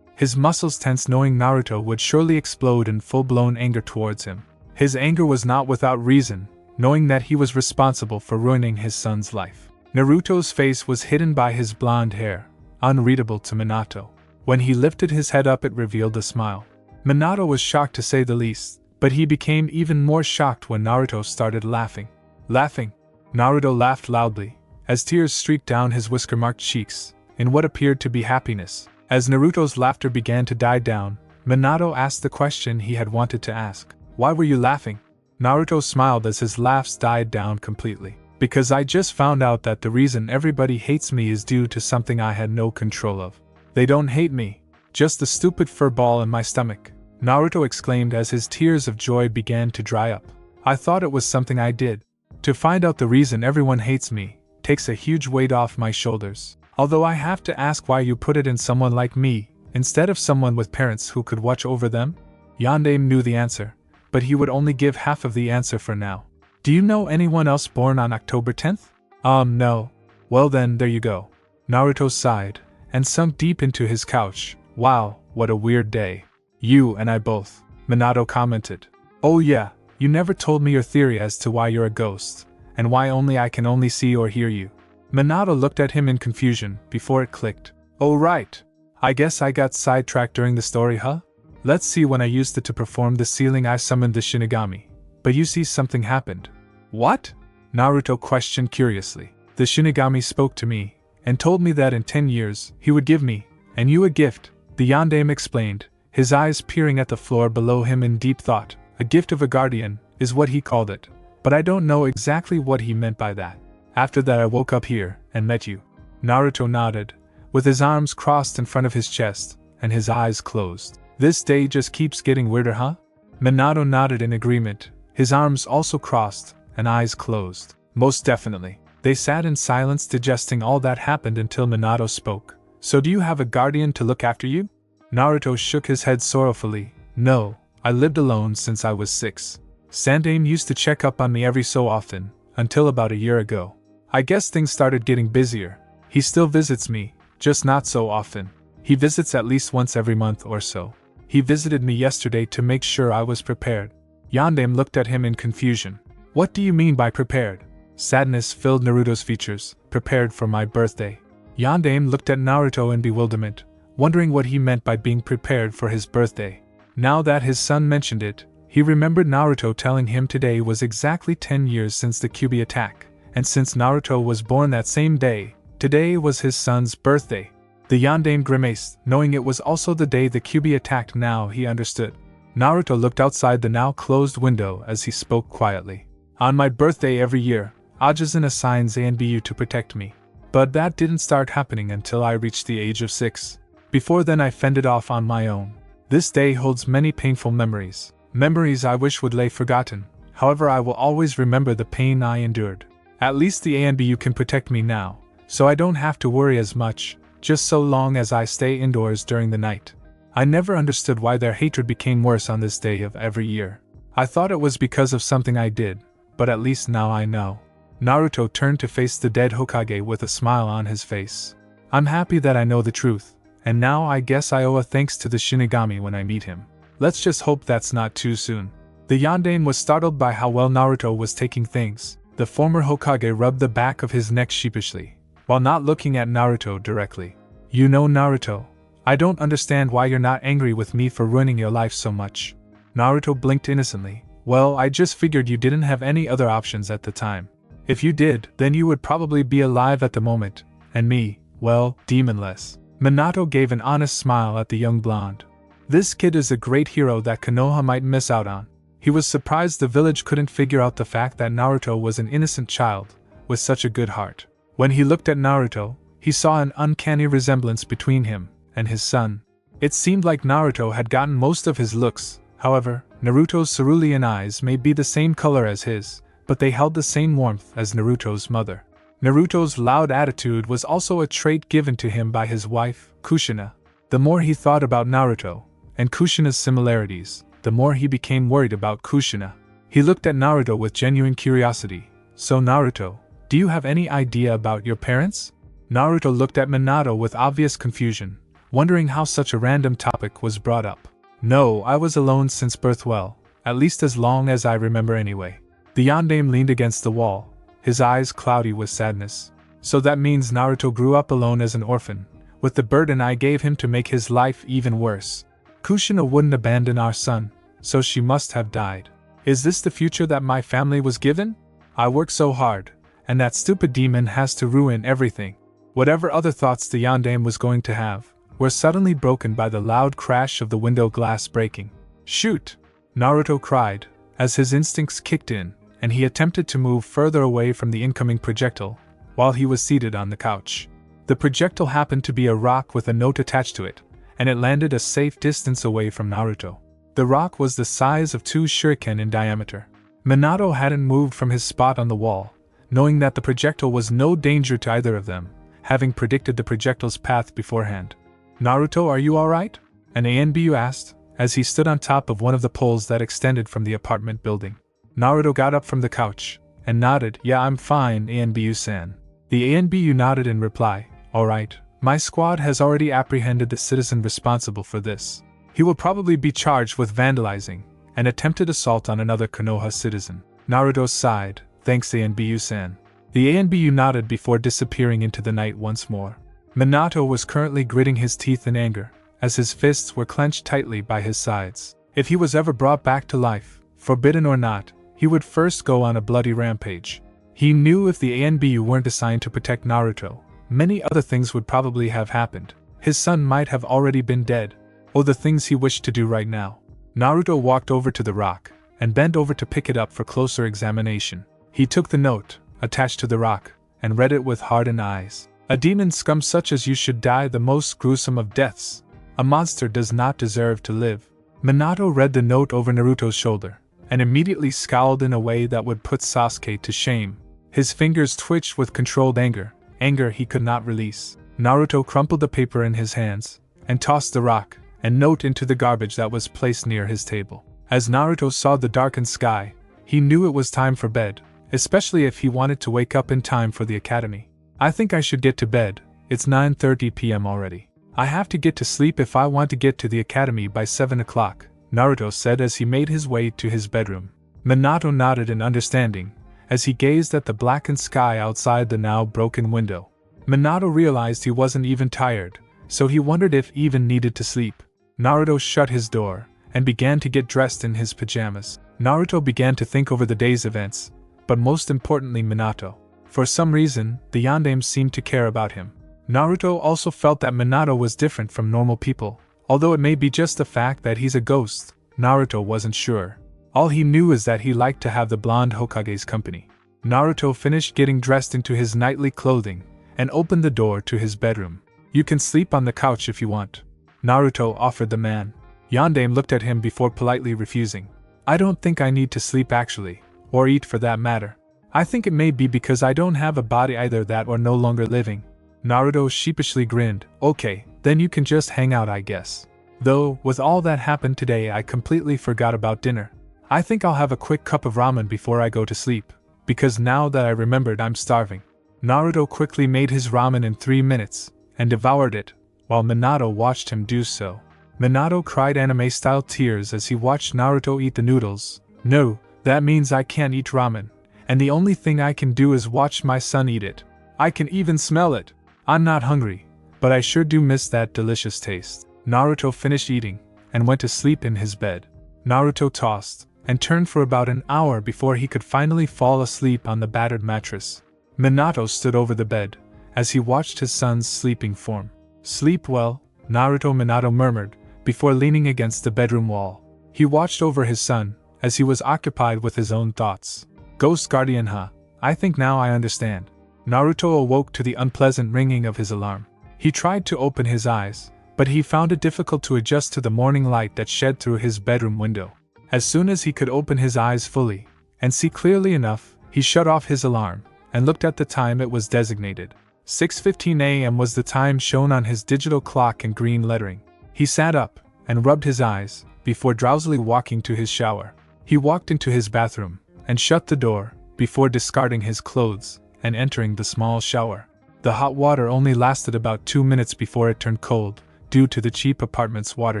His muscles tense knowing Naruto would surely explode in full-blown anger towards him. His anger was not without reason, knowing that he was responsible for ruining his son's life. Naruto's face was hidden by his blonde hair, unreadable to Minato. When he lifted his head up, it revealed a smile. Minato was shocked to say the least, but he became even more shocked when Naruto started laughing. Naruto laughed loudly, as tears streaked down his whisker-marked cheeks, in what appeared to be happiness. As Naruto's laughter began to die down, Minato asked the question he had wanted to ask. Why were you laughing? Naruto smiled as his laughs died down completely. Because I just found out that the reason everybody hates me is due to something I had no control of. They don't hate me, just the stupid fur ball in my stomach, Naruto exclaimed as his tears of joy began to dry up. I thought it was something I did. To find out the reason everyone hates me takes a huge weight off my shoulders. Although I have to ask why you put it in someone like me, instead of someone with parents who could watch over them? Yondaime knew the answer, but he would only give half of the answer for now. Do you know anyone else born on October 10th? No. Well then, there you go. Naruto sighed, and sunk deep into his couch. Wow, what a weird day. You and I both, Minato commented. Oh yeah, you never told me your theory as to why you're a ghost, and why I can only see or hear you. Minato looked at him in confusion, before it clicked. Oh right. I guess I got sidetracked during the story, huh? Let's see, when I used it to perform the sealing I summoned the Shinigami. But you see, something happened. What? Naruto questioned curiously. The Shinigami spoke to me, and told me that in 10 years, he would give me, and you a gift, the Yondaime explained, his eyes peering at the floor below him in deep thought. A gift of a guardian, is what he called it, but I don't know exactly what he meant by that. After that I woke up here, and met you. Naruto nodded, with his arms crossed in front of his chest, and his eyes closed. This day just keeps getting weirder, huh? Minato nodded in agreement, his arms also crossed, and eyes closed. Most definitely. They sat in silence digesting all that happened until Minato spoke. So do you have a guardian to look after you? Naruto shook his head sorrowfully. No, I lived alone since I was 6. Sandaime used to check up on me every so often, until about a year ago. I guess things started getting busier. He still visits me, just not so often. He visits at least once every month or so. He visited me yesterday to make sure I was prepared. Yondaime looked at him in confusion. What do you mean by prepared? Sadness filled Naruto's features. Prepared for my birthday. Yondaime looked at Naruto in bewilderment, wondering what he meant by being prepared for his birthday. Now that his son mentioned it, he remembered Naruto telling him today was exactly 10 years since the Kyuubi attack, and since Naruto was born that same day, today was his son's birthday. The Yondaime grimaced, knowing it was also the day the Kyuubi attacked. Now he understood. Naruto looked outside the now closed window as he spoke quietly. On my birthday every year, Ajisen assigns A and BU to protect me. But that didn't start happening until I reached the age of 6. Before then I fended off on my own. This day holds many painful memories. Memories I wish would lay forgotten. However, I will always remember the pain I endured. At least the A and BU can protect me now, so I don't have to worry as much, just so long as I stay indoors during the night. I never understood why their hatred became worse on this day of every year. I thought it was because of something I did, but at least now I know. Naruto turned to face the dead Hokage with a smile on his face. I'm happy that I know the truth, and now I guess I owe a thanks to the Shinigami when I meet him. Let's just hope that's not too soon. The Yondaime was startled by how well Naruto was taking things. The former Hokage rubbed the back of his neck sheepishly, while not looking at Naruto directly. You know, Naruto, I don't understand why you're not angry with me for ruining your life so much. Naruto blinked innocently. Well, I just figured you didn't have any other options at the time. If you did, then you would probably be alive at the moment, and me, well, demonless. Minato gave an honest smile at the young blonde. This kid is a great hero that Konoha might miss out on. He was surprised the village couldn't figure out the fact that Naruto was an innocent child, with such a good heart. When he looked at Naruto, he saw an uncanny resemblance between him and his son. It seemed like Naruto had gotten most of his looks. However, Naruto's cerulean eyes may be the same color as his, but they held the same warmth as Naruto's mother. Naruto's loud attitude was also a trait given to him by his wife, Kushina. The more he thought about Naruto and Kushina's similarities, the more he became worried about Kushina. He looked at Naruto with genuine curiosity. So Naruto, do you have any idea about your parents? Naruto looked at Minato with obvious confusion, wondering how such a random topic was brought up. No, I was alone since birth, well, at least as long as I remember anyway. The Yondaime leaned against the wall, his eyes cloudy with sadness. So that means Naruto grew up alone as an orphan, with the burden I gave him to make his life even worse. Kushina wouldn't abandon our son, so she must have died. Is this the future that my family was given? I worked so hard, and that stupid demon has to ruin everything. Whatever other thoughts the yandere was going to have were suddenly broken by the loud crash of the window glass breaking. "Shoot!" Naruto cried, as his instincts kicked in, and he attempted to move further away from the incoming projectile, while he was seated on the couch. The projectile happened to be a rock with a note attached to it, and it landed a safe distance away from Naruto. The rock was the size of 2 shuriken in diameter. Minato hadn't moved from his spot on the wall, knowing that the projectile was no danger to either of them, having predicted the projectile's path beforehand. "Naruto, are you alright?" an ANBU asked, as he stood on top of one of the poles that extended from the apartment building. Naruto got up from the couch and nodded. "Yeah, I'm fine, ANBU-san." The ANBU nodded in reply. "Alright, my squad has already apprehended the citizen responsible for this. He will probably be charged with vandalizing and attempted assault on another Konoha citizen." Naruto sighed. "Thanks, ANBU-san." The ANBU nodded before disappearing into the night once more. Minato was currently gritting his teeth in anger, as his fists were clenched tightly by his sides. If he was ever brought back to life, forbidden or not, he would first go on a bloody rampage. He knew if the ANBU weren't assigned to protect Naruto, many other things would probably have happened. His son might have already been dead, or the things he wished to do right now. Naruto walked over to the rock, and bent over to pick it up for closer examination. He took the note, attached to the rock, and read it with hardened eyes. "A demon scum such as you should die the most gruesome of deaths. A monster does not deserve to live." Minato read the note over Naruto's shoulder, and immediately scowled in a way that would put Sasuke to shame. His fingers twitched with controlled anger he could not release. Naruto crumpled the paper in his hands, and tossed the rock and note into the garbage that was placed near his table. As Naruto saw the darkened sky, he knew it was time for bed, especially if he wanted to wake up in time for the academy. "I think I should get to bed, it's 9:30 p.m. already. I have to get to sleep if I want to get to the academy by 7 o'clock, Naruto said as he made his way to his bedroom. Minato nodded in understanding, as he gazed at the blackened sky outside the now broken window. Minato realized he wasn't even tired, so he wondered if he even needed to sleep. Naruto shut his door, and began to get dressed in his pajamas. Naruto began to think over the day's events, but most importantly Minato. For some reason, the yandemes seemed to care about him. Naruto also felt that Minato was different from normal people, although it may be just the fact that he's a ghost, Naruto wasn't sure. All he knew is that he liked to have the blonde Hokage's company. Naruto finished getting dressed into his nightly clothing, and opened the door to his bedroom. "You can sleep on the couch if you want," Naruto offered the man. Yandere looked at him before politely refusing. "I don't think I need to sleep actually, or eat for that matter. I think it may be because I don't have a body either that or no longer living." Naruto sheepishly grinned. "Okay, then you can just hang out I guess. Though, with all that happened today I completely forgot about dinner. I think I'll have a quick cup of ramen before I go to sleep, because now that I remembered I'm starving." Naruto quickly made his ramen in 3 minutes, and devoured it, while Minato watched him do so. Minato cried anime-style tears as he watched Naruto eat the noodles. "No, that means I can't eat ramen, and the only thing I can do is watch my son eat it. I can even smell it. I'm not hungry, but I sure do miss that delicious taste." Naruto finished eating, and went to sleep in his bed. Naruto tossed, and turned for about an hour before he could finally fall asleep on the battered mattress. Minato stood over the bed, as he watched his son's sleeping form. "Sleep well, Minato murmured, before leaning against the bedroom wall. He watched over his son, as he was occupied with his own thoughts. "Ghost Guardian huh? I think now I understand." Naruto awoke to the unpleasant ringing of his alarm. He tried to open his eyes, but he found it difficult to adjust to the morning light that shed through his bedroom window. As soon as he could open his eyes fully, and see clearly enough, he shut off his alarm, and looked at the time it was designated. 6:15 a.m. was the time shown on his digital clock in green lettering. He sat up, and rubbed his eyes, before drowsily walking to his shower. He walked into his bathroom, and shut the door, before discarding his clothes, and entering the small shower. The hot water only lasted about 2 minutes before it turned cold, due to the cheap apartment's water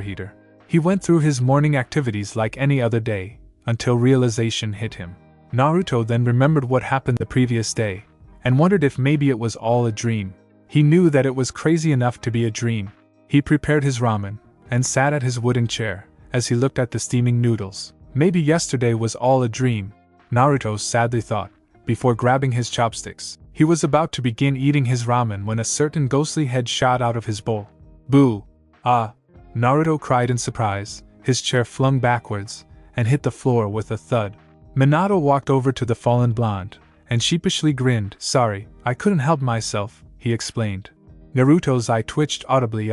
heater. He went through his morning activities like any other day, until realization hit him. Naruto then remembered what happened the previous day, and wondered if maybe it was all a dream. He knew that it was crazy enough to be a dream. He prepared his ramen, and sat at his wooden chair, as he looked at the steaming noodles. Maybe yesterday was all a dream, Naruto sadly thought, before grabbing his chopsticks. He was about to begin eating his ramen when a certain ghostly head shot out of his bowl. Boo! Ah! Naruto cried in surprise, his chair flung backwards, and hit the floor with a thud. Minato walked over to the fallen blonde, and sheepishly grinned. Sorry, I couldn't help myself, he explained. Naruto's eye twitched audibly.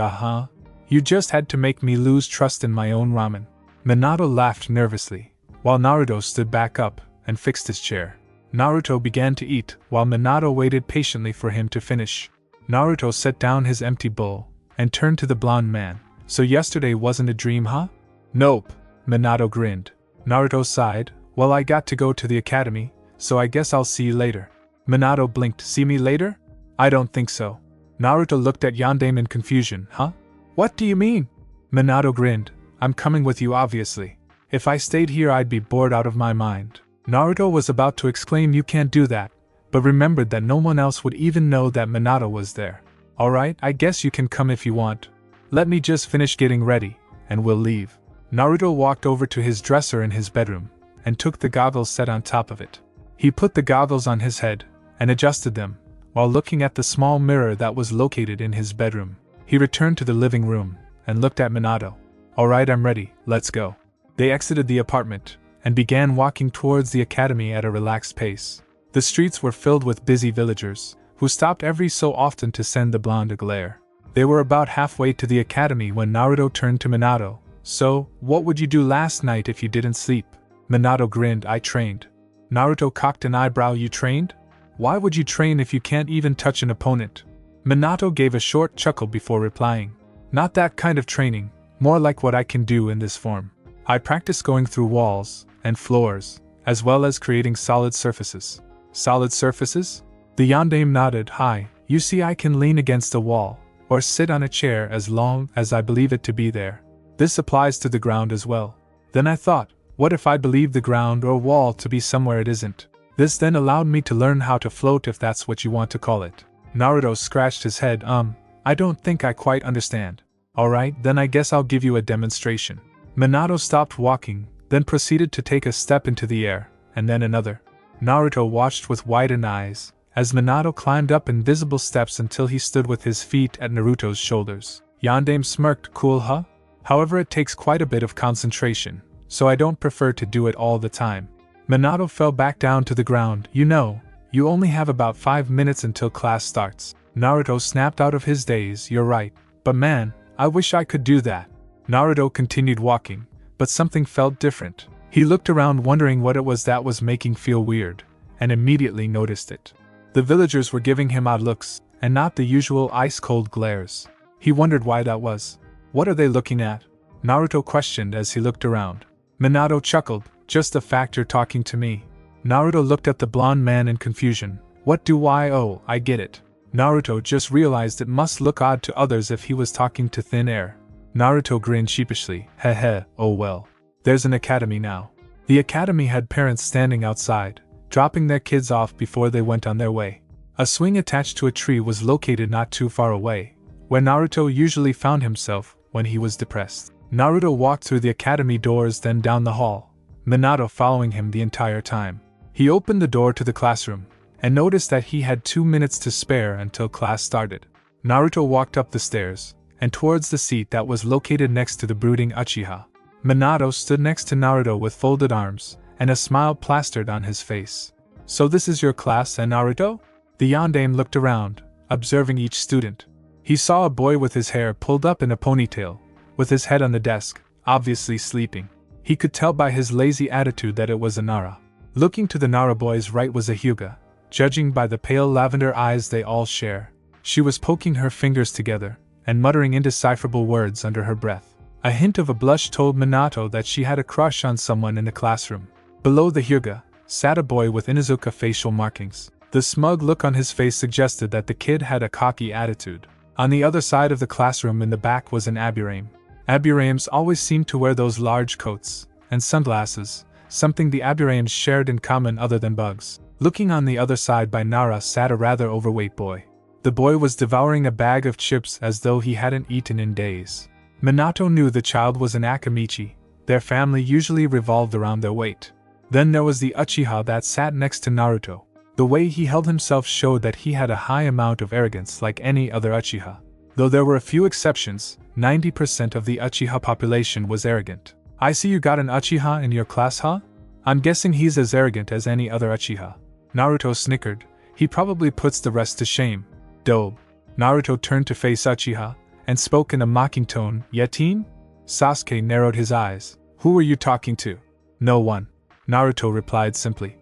You just had to make me lose trust in my own ramen. Minato laughed nervously, while Naruto stood back up and fixed his chair. Naruto began to eat, while Minato waited patiently for him to finish. Naruto set down his empty bowl and turned to the blonde man. So yesterday wasn't a dream, huh? Nope, Minato grinned. Naruto sighed. Well, I got to go to the academy, so I guess I'll see you later. Minato blinked. See me later? I don't think so. Naruto looked at Yandere in confusion. Huh? What do you mean? Minato grinned. I'm coming with you, obviously. If I stayed here, I'd be bored out of my mind. Naruto was about to exclaim you can't do that, but remembered that no one else would even know that Minato was there. Alright, I guess you can come if you want. Let me just finish getting ready, and we'll leave. Naruto walked over to his dresser in his bedroom, and took the goggles set on top of it. He put the goggles on his head, and adjusted them, while looking at the small mirror that was located in his bedroom. He returned to the living room, and looked at Minato. Alright, I'm ready, let's go. They exited the apartment, and began walking towards the academy at a relaxed pace. The streets were filled with busy villagers, who stopped every so often to send the blonde a glare. They were about halfway to the academy when Naruto turned to Minato. So, what would you do last night if you didn't sleep? Minato grinned. I trained. Naruto cocked an eyebrow. You trained? Why would you train if you can't even touch an opponent? Minato gave a short chuckle before replying. Not that kind of training, more like what I can do in this form. I practice going through walls and floors, as well as creating solid surfaces. Solid surfaces? The yandere nodded. Hi, you see I can lean against a wall, or sit on a chair as long as I believe it to be there. This applies to the ground as well. Then I thought, what if I believe the ground or wall to be somewhere it isn't? This then allowed me to learn how to float, if that's what you want to call it. Naruto scratched his head. I don't think I quite understand. Alright, then I guess I'll give you a demonstration. Minato stopped walking, then proceeded to take a step into the air, and then another. Naruto watched with widened eyes, as Minato climbed up invisible steps until he stood with his feet at Naruto's shoulders. Yandere smirked. Cool, huh? However, it takes quite a bit of concentration, so I don't prefer to do it all the time. Minato fell back down to the ground. You know, you only have about 5 minutes until class starts. Naruto snapped out of his daze. You're right, but man, I wish I could do that. Naruto continued walking, but something felt different. He looked around wondering what it was that was making feel weird, and immediately noticed it. The villagers were giving him odd looks, and not the usual ice-cold glares. He wondered why that was. What are they looking at? Naruto questioned as he looked around. Minato chuckled. Just a fact, you're talking to me. Naruto looked at the blonde man in confusion. What do I owe? I get it. Naruto just realized it must look odd to others if he was talking to thin air. Naruto grinned sheepishly. Heh, oh well. There's an academy now. The academy had parents standing outside, dropping their kids off before they went on their way. A swing attached to a tree was located not too far away, where Naruto usually found himself when he was depressed. Naruto walked through the academy doors, then down the hall, Minato following him the entire time. He opened the door to the classroom, and noticed that he had 2 minutes to spare until class started. Naruto walked up the stairs, and towards the seat that was located next to the brooding Uchiha. Minato stood next to Naruto with folded arms, and a smile plastered on his face. So this is your class, Naruto? The yandere looked around, observing each student. He saw a boy with his hair pulled up in a ponytail, with his head on the desk, obviously sleeping. He could tell by his lazy attitude that it was a Nara. Looking to the Nara boy's right was a Hyuga, judging by the pale lavender eyes they all share. She was poking her fingers together, and muttering indecipherable words under her breath. A hint of a blush told Minato that she had a crush on someone in the classroom. Below the Hyuga sat a boy with Inuzuka facial markings. The smug look on his face suggested that the kid had a cocky attitude. On the other side of the classroom in the back was an Aburame. Aburames always seemed to wear those large coats and sunglasses, something the Aburames shared in common other than bugs. Looking on the other side by Nara sat a rather overweight boy. The boy was devouring a bag of chips as though he hadn't eaten in days. Minato knew the child was an Akamichi. Their family usually revolved around their weight. Then there was the Uchiha that sat next to Naruto. The way he held himself showed that he had a high amount of arrogance like any other Uchiha. Though there were a few exceptions, 90% of the Uchiha population was arrogant. I see you got an Uchiha in your class, huh? I'm guessing he's as arrogant as any other Uchiha. Naruto snickered. He probably puts the rest to shame. Dobe. Naruto turned to face Uchiha and spoke in a mocking tone. Yeteen? Sasuke narrowed his eyes. Who were you talking to? No one. Naruto replied simply.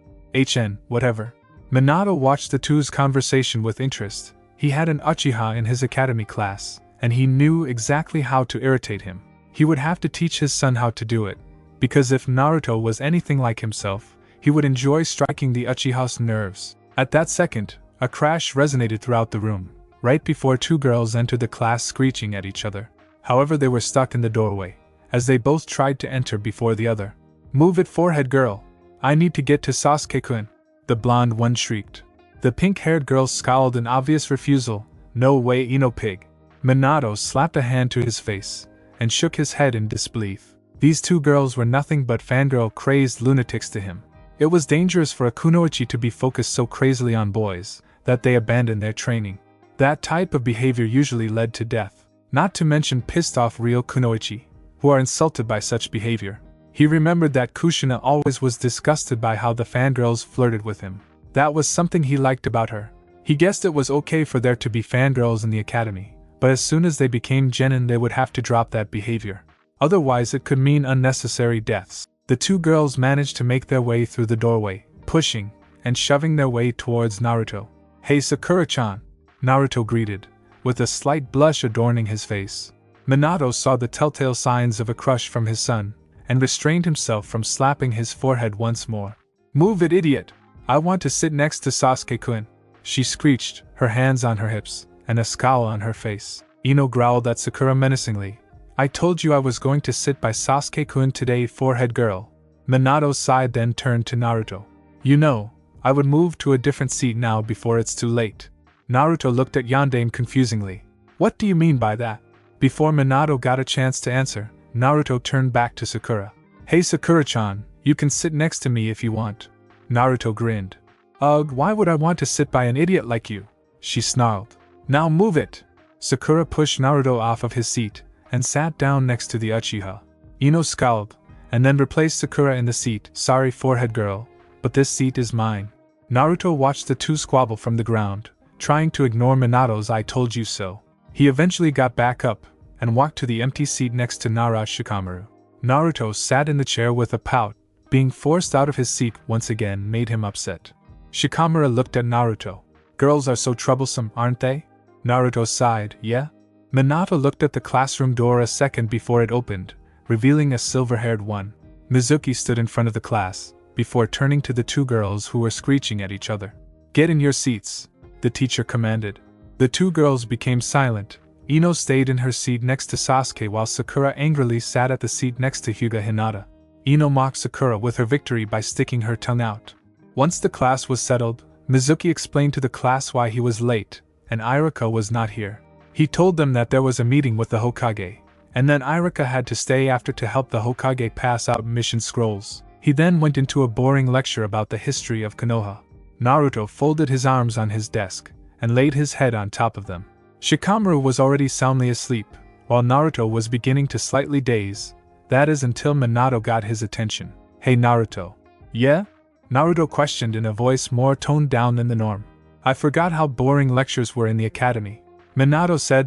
Whatever. Minato watched the two's conversation with interest. He had an Uchiha in his academy class, and he knew exactly how to irritate him. He would have to teach his son how to do it, because if Naruto was anything like himself, he would enjoy striking the Uchiha's nerves. At that second, a crash resonated throughout the room, right before two girls entered the class screeching at each other. However, they were stuck in the doorway, as they both tried to enter before the other. Move it, forehead girl! I need to get to Sasuke-kun! The blonde one shrieked. The pink-haired girl scowled in obvious refusal. No way, Ino pig! Minato slapped a hand to his face, and shook his head in disbelief. These two girls were nothing but fangirl-crazed lunatics to him. It was dangerous for a kunoichi to be focused so crazily on boys, that they abandoned their training. That type of behavior usually led to death, not to mention pissed-off real kunoichi, who are insulted by such behavior. He remembered that Kushina always was disgusted by how the fangirls flirted with him. That was something he liked about her. He guessed it was okay for there to be fangirls in the academy, but as soon as they became genin they would have to drop that behavior. Otherwise it could mean unnecessary deaths. The two girls managed to make their way through the doorway, pushing and shoving their way towards Naruto. Hey Sakura-chan! Naruto greeted, with a slight blush adorning his face. Minato saw the telltale signs of a crush from his son, and restrained himself from slapping his forehead once more. Move it, idiot! I want to sit next to Sasuke-kun! She screeched, her hands on her hips, and a scowl on her face. Ino growled at Sakura menacingly. I told you I was going to sit by Sasuke-kun today, forehead girl. Minato sighed, then turned to Naruto. You know, I would move to a different seat now before it's too late. Naruto looked at Yondaime confusingly. What do you mean by that? Before Minato got a chance to answer, Naruto turned back to Sakura. Hey Sakura-chan, you can sit next to me if you want. Naruto grinned. Ugh, why would I want to sit by an idiot like you? She snarled. Now move it! Sakura pushed Naruto off of his seat, and sat down next to the Uchiha. Ino scowled, and then replaced Sakura in the seat. Sorry, forehead girl, but this seat is mine. Naruto watched the two squabble from the ground, trying to ignore Minato's I told you so. He eventually got back up, and walked to the empty seat next to Nara Shikamaru. Naruto sat in the chair with a pout. Being forced out of his seat once again made him upset. Shikamaru looked at Naruto. Girls are so troublesome, aren't they? Naruto sighed. Yeah? Minato looked at the classroom door a second before it opened, revealing a silver-haired one. Mizuki stood in front of the class, before turning to the two girls who were screeching at each other. Get in your seats, the teacher commanded. The two girls became silent. Ino stayed in her seat next to Sasuke while Sakura angrily sat at the seat next to Hyuga Hinata. Ino mocked Sakura with her victory by sticking her tongue out. Once the class was settled, Mizuki explained to the class why he was late, and Iruka was not here. He told them that there was a meeting with the Hokage, and then Iruka had to stay after to help the Hokage pass out mission scrolls. He then went into a boring lecture about the history of Konoha. Naruto folded his arms on his desk, and laid his head on top of them. Shikamaru was already soundly asleep, while Naruto was beginning to slightly daze. That is until Minato got his attention. Hey Naruto. Yeah? Naruto questioned in a voice more toned down than the norm. I forgot how boring lectures were in the academy. Minato said,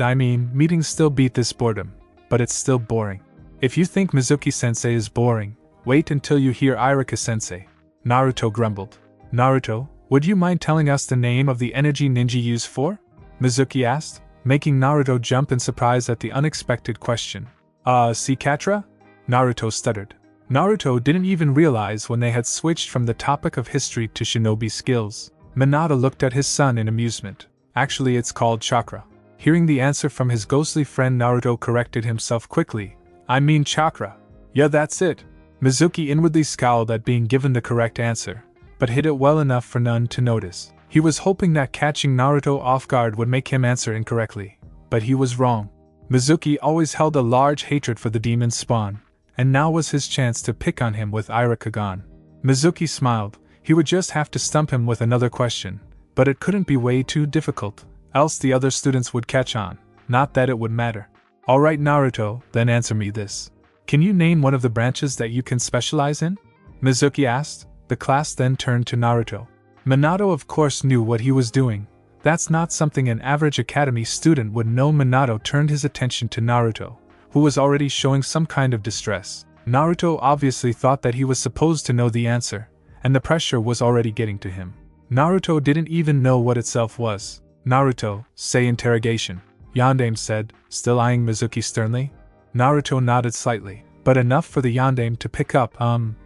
meetings still beat this boredom, but it's still boring. If you think Mizuki-sensei is boring, wait until you hear Iruka-sensei. Naruto grumbled. Naruto, would you mind telling us the name of the energy ninja use for? Mizuki asked, making Naruto jump in surprise at the unexpected question. Sikatra? Naruto stuttered. Naruto didn't even realize when they had switched from the topic of history to shinobi skills. Minato looked at his son in amusement. Actually, it's called chakra. Hearing the answer from his ghostly friend, Naruto corrected himself quickly. Chakra. Yeah, that's it. Mizuki inwardly scowled at being given the correct answer, but hid it well enough for none to notice. He was hoping that catching Naruto off guard would make him answer incorrectly, but he was wrong. Mizuki always held a large hatred for the demon's spawn, and now was his chance to pick on him with Iruka gone. Mizuki smiled. He would just have to stump him with another question, but it couldn't be way too difficult, else the other students would catch on, not that it would matter. Alright Naruto, then answer me this. Can you name one of the branches that you can specialize in? Mizuki asked. The class then turned to Naruto. Minato of course knew what he was doing. That's not something an average academy student would know. Minato turned his attention to Naruto, who was already showing some kind of distress. Naruto obviously thought that he was supposed to know the answer, and the pressure was already getting to him. Naruto didn't even know what itself was. Naruto, say interrogation, Yondaime said, still eyeing Mizuki sternly. Naruto nodded slightly, but enough for the Yondaime to pick up,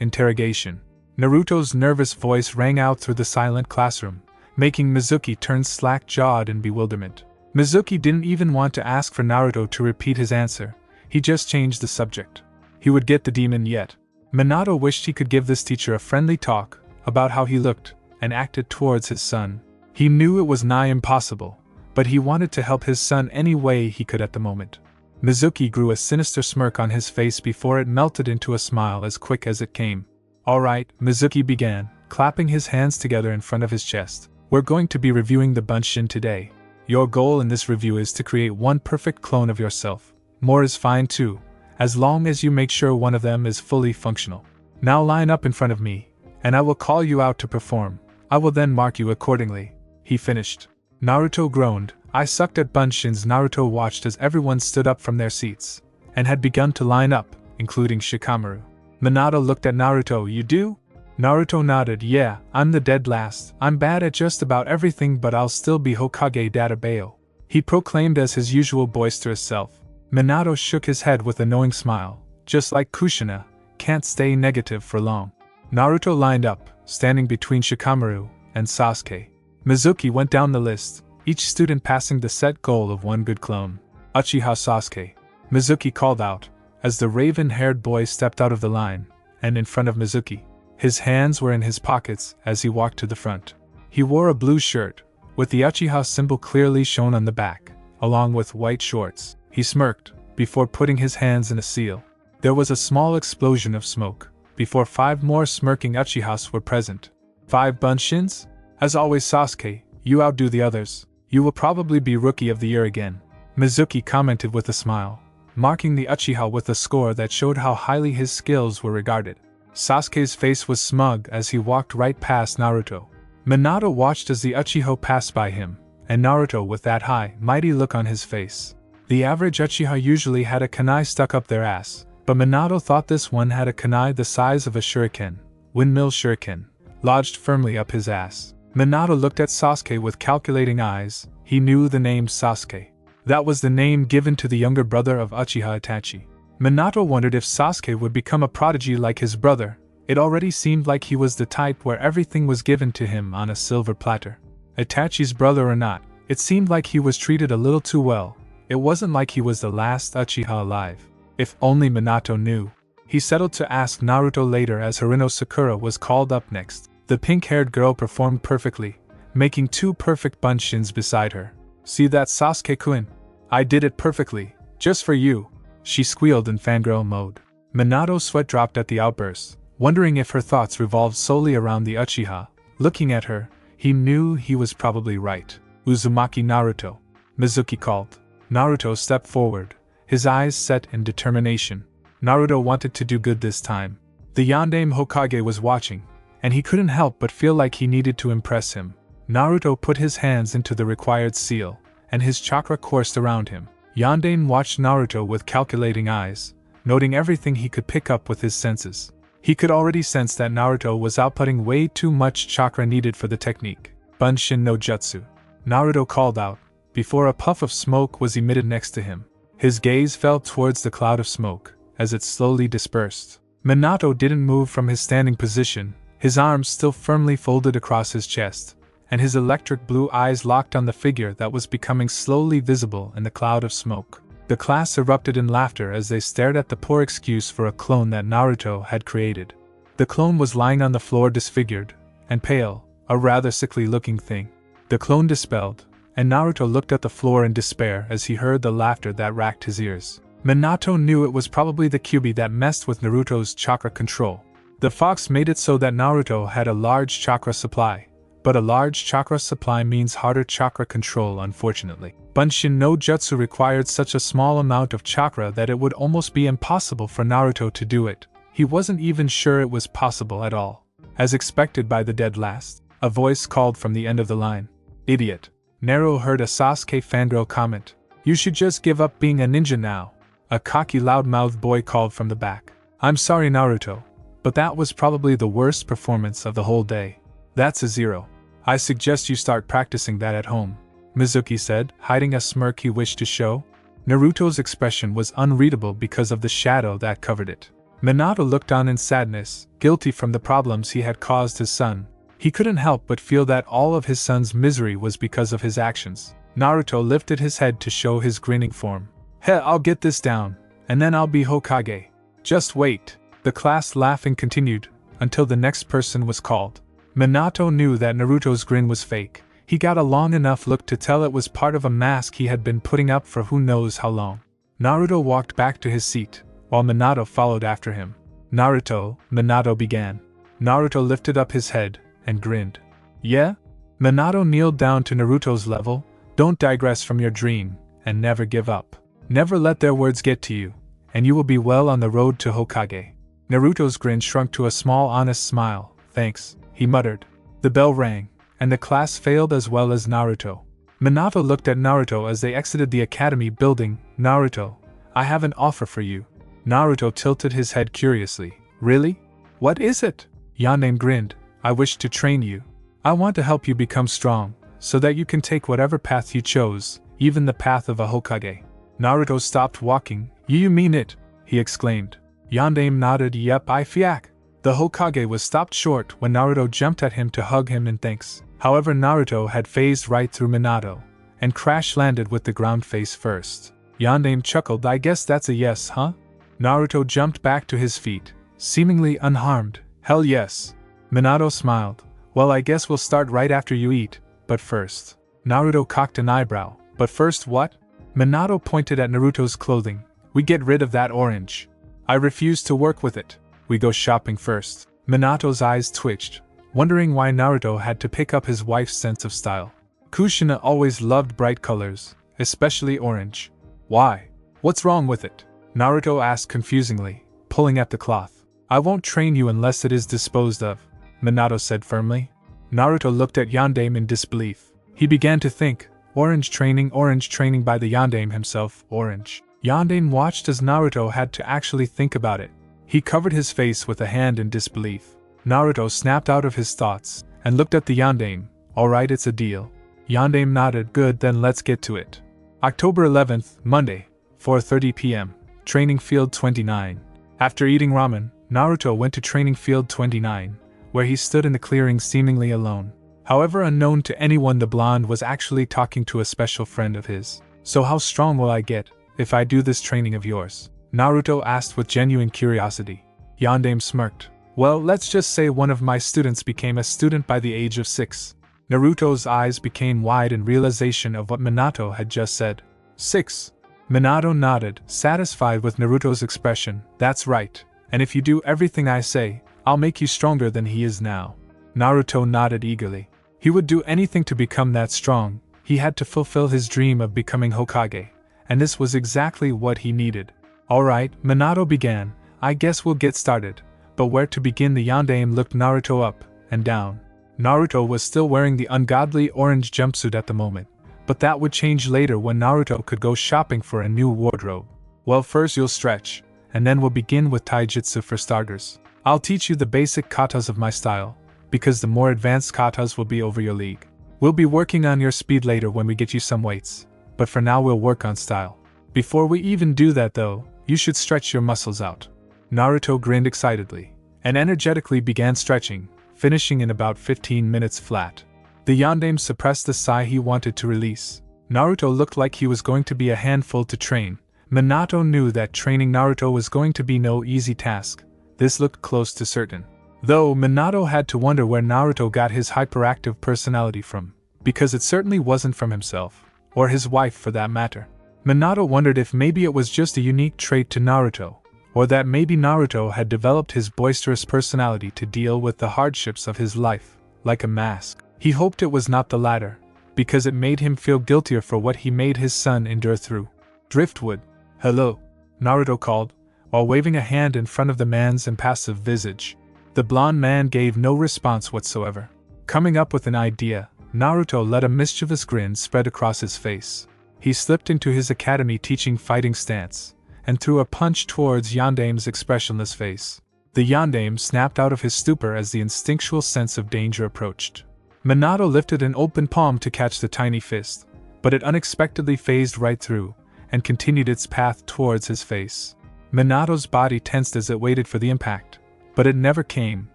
interrogation. Naruto's nervous voice rang out through the silent classroom, making Mizuki turn slack-jawed in bewilderment. Mizuki didn't even want to ask for Naruto to repeat his answer, he just changed the subject. He would get the demon yet. Minato wished he could give this teacher a friendly talk about how he looked and acted towards his son. He knew it was nigh impossible, but he wanted to help his son any way he could at the moment. Mizuki grew a sinister smirk on his face before it melted into a smile as quick as it came. Alright, Mizuki began, clapping his hands together in front of his chest. We're going to be reviewing the Bunshin today. Your goal in this review is to create one perfect clone of yourself. More is fine too, as long as you make sure one of them is fully functional. Now line up in front of me, and I will call you out to perform. I will then mark you accordingly. He finished. Naruto groaned. I sucked at Bunshins. Naruto watched as everyone stood up from their seats, and had begun to line up, including Shikamaru. Minato looked at Naruto. You do? Naruto nodded. Yeah, I'm the dead last. I'm bad at just about everything, but I'll still be Hokage Databayo, he proclaimed as his usual boisterous self. Minato shook his head with a knowing smile. Just like Kushina, can't stay negative for long. Naruto lined up, standing between Shikamaru and Sasuke. Mizuki went down the list, each student passing the set goal of one good clone. Uchiha Sasuke, Mizuki called out, as the raven-haired boy stepped out of the line, and in front of Mizuki. His hands were in his pockets as he walked to the front. He wore a blue shirt, with the Uchiha symbol clearly shown on the back, along with white shorts. He smirked, before putting his hands in a seal. There was a small explosion of smoke, before 5 more smirking Uchihas were present. 5 Bunshins? As always Sasuke, you outdo the others. You will probably be Rookie of the Year again, Mizuki commented with a smile, marking the Uchiha with a score that showed how highly his skills were regarded. Sasuke's face was smug as he walked right past Naruto. Minato watched as the Uchiha passed by him, and Naruto with that high, mighty look on his face. The average Uchiha usually had a kunai stuck up their ass, but Minato thought this one had a kunai the size of a shuriken, windmill shuriken, lodged firmly up his ass. Minato looked at Sasuke with calculating eyes. He knew the name Sasuke. That was the name given to the younger brother of Uchiha Itachi. Minato wondered if Sasuke would become a prodigy like his brother. It already seemed like he was the type where everything was given to him on a silver platter. Itachi's brother or not, it seemed like he was treated a little too well. It wasn't like he was the last Uchiha alive. If only Minato knew. He settled to ask Naruto later as Haruno Sakura was called up next. The pink-haired girl performed perfectly, making 2 perfect bunshins beside her. See that, Sasuke-kun? I did it perfectly, just for you, she squealed in fangirl mode. Minato's sweat dropped at the outburst, wondering if her thoughts revolved solely around the Uchiha. Looking at her, he knew he was probably right. Uzumaki Naruto, Mizuki called. Naruto stepped forward, his eyes set in determination. Naruto wanted to do good this time. The Yondaime Hokage was watching, and he couldn't help but feel like he needed to impress him. Naruto put his hands into the required seal, and his chakra coursed around him. Yondaime watched Naruto with calculating eyes, noting everything he could pick up with his senses. He could already sense that Naruto was outputting way too much chakra needed for the technique. Bunshin no Jutsu, Naruto called out, before a puff of smoke was emitted next to him. His gaze fell towards the cloud of smoke, as it slowly dispersed. Minato didn't move from his standing position, his arms still firmly folded across his chest, and his electric blue eyes locked on the figure that was becoming slowly visible in the cloud of smoke. The class erupted in laughter as they stared at the poor excuse for a clone that Naruto had created. The clone was lying on the floor disfigured and pale, a rather sickly-looking thing. The clone dispelled, and Naruto looked at the floor in despair as he heard the laughter that racked his ears. Minato knew it was probably the Kyuubi that messed with Naruto's chakra control. The fox made it so that Naruto had a large chakra supply. But a large chakra supply means harder chakra control, unfortunately. Bunshin no Jutsu required such a small amount of chakra that it would almost be impossible for Naruto to do it. He wasn't even sure it was possible at all. As expected by the dead last, a voice called from the end of the line. Idiot. Naruto heard a Sasuke fangirl comment. You should just give up being a ninja now. A cocky loudmouthed boy called from the back. I'm sorry Naruto, but that was probably the worst performance of the whole day. That's a 0. I suggest you start practicing that at home, Mizuki said, hiding a smirk he wished to show. Naruto's expression was unreadable because of the shadow that covered it. Minato looked on in sadness, guilty from the problems he had caused his son. He couldn't help but feel that all of his son's misery was because of his actions. Naruto lifted his head to show his grinning form. Heh, I'll get this down, and then I'll be Hokage. Just wait. The class laughing continued, until the next person was called. Minato knew that Naruto's grin was fake. He got a long enough look to tell it was part of a mask he had been putting up for who knows how long. Naruto walked back to his seat, while Minato followed after him. Naruto, Minato began. Naruto lifted up his head and grinned. Yeah? Minato kneeled down to Naruto's level. Don't digress from your dream, and never give up. Never let their words get to you, and you will be well on the road to Hokage. Naruto's grin shrunk to a small honest smile. Thanks, he muttered. The bell rang, and the class failed as well as Naruto. Minato looked at Naruto as they exited the academy building. Naruto, I have an offer for you. Naruto tilted his head curiously. Really? What is it? Yandere grinned. I wish to train you. I want to help you become strong, so that you can take whatever path you chose, even the path of a Hokage. Naruto stopped walking. You mean it? He exclaimed. Yandere nodded. Yep, I fiak. The Hokage was stopped short when Naruto jumped at him to hug him in thanks. However, Naruto had phased right through Minato, and crash-landed with the ground face first. Yandere chuckled. I guess that's a yes, huh? Naruto jumped back to his feet, seemingly unharmed. Hell yes. Minato smiled. Well, I guess we'll start right after you eat, but first. Naruto cocked an eyebrow. But first what? Minato pointed at Naruto's clothing. We get rid of that orange. I refuse to work with it. We go shopping first. Minato's eyes twitched, wondering why Naruto had to pick up his wife's sense of style. Kushina always loved bright colors, especially orange. Why? What's wrong with it? Naruto asked confusingly, pulling at the cloth. I won't train you unless it is disposed of, Minato said firmly. Naruto looked at Yandere in disbelief. He began to think, orange training by the Yandere himself, orange. Yandere watched as Naruto had to actually think about it. He covered his face with a hand in disbelief. Naruto snapped out of his thoughts, and looked at the Yandere. Alright, it's a deal. Yandere nodded. Good, then let's get to it. October 11th, Monday, 4:30 p.m. Training Field 29. After eating ramen, Naruto went to Training Field 29, where he stood in the clearing seemingly alone. However, unknown to anyone, the blonde was actually talking to a special friend of his. So how strong will I get if I do this training of yours? Naruto asked with genuine curiosity. Yandere smirked. Well, let's just say one of my students became a student by the age of 6. Naruto's eyes became wide in realization of what Minato had just said. 6. Minato nodded, satisfied with Naruto's expression. That's right, and if you do everything I say, I'll make you stronger than he is now. Naruto nodded eagerly. He would do anything to become that strong. He had to fulfill his dream of becoming Hokage, and this was exactly what he needed. Alright, Minato began. I guess we'll get started. But where to begin? The Yandere looked Naruto up and down. Naruto was still wearing the ungodly orange jumpsuit at the moment, but that would change later when Naruto could go shopping for a new wardrobe. Well, first you'll stretch, and then we'll begin with taijutsu for starters. I'll teach you the basic katas of my style, because the more advanced katas will be over your league. We'll be working on your speed later when we get you some weights, but for now we'll work on style. Before we even do that though, you should stretch your muscles out. Naruto grinned excitedly, and energetically began stretching, finishing in about 15 minutes flat. The Yandere suppressed the sigh he wanted to release. Naruto looked like he was going to be a handful to train. Minato knew that training Naruto was going to be no easy task. This looked close to certain. Though Minato had to wonder where Naruto got his hyperactive personality from, because it certainly wasn't from himself, or his wife for that matter. Minato wondered if maybe it was just a unique trait to Naruto, or that maybe Naruto had developed his boisterous personality to deal with the hardships of his life, like a mask. He hoped it was not the latter, because it made him feel guiltier for what he made his son endure through. Driftwood. Hello, Naruto called, while waving a hand in front of the man's impassive visage. The blond man gave no response whatsoever. Coming up with an idea, Naruto let a mischievous grin spread across his face. He slipped into his academy teaching fighting stance, and threw a punch towards Yandame's expressionless face. The Yandame snapped out of his stupor as the instinctual sense of danger approached. Minato lifted an open palm to catch the tiny fist, but it unexpectedly phased right through, and continued its path towards his face. Minato's body tensed as it waited for the impact, but it never came.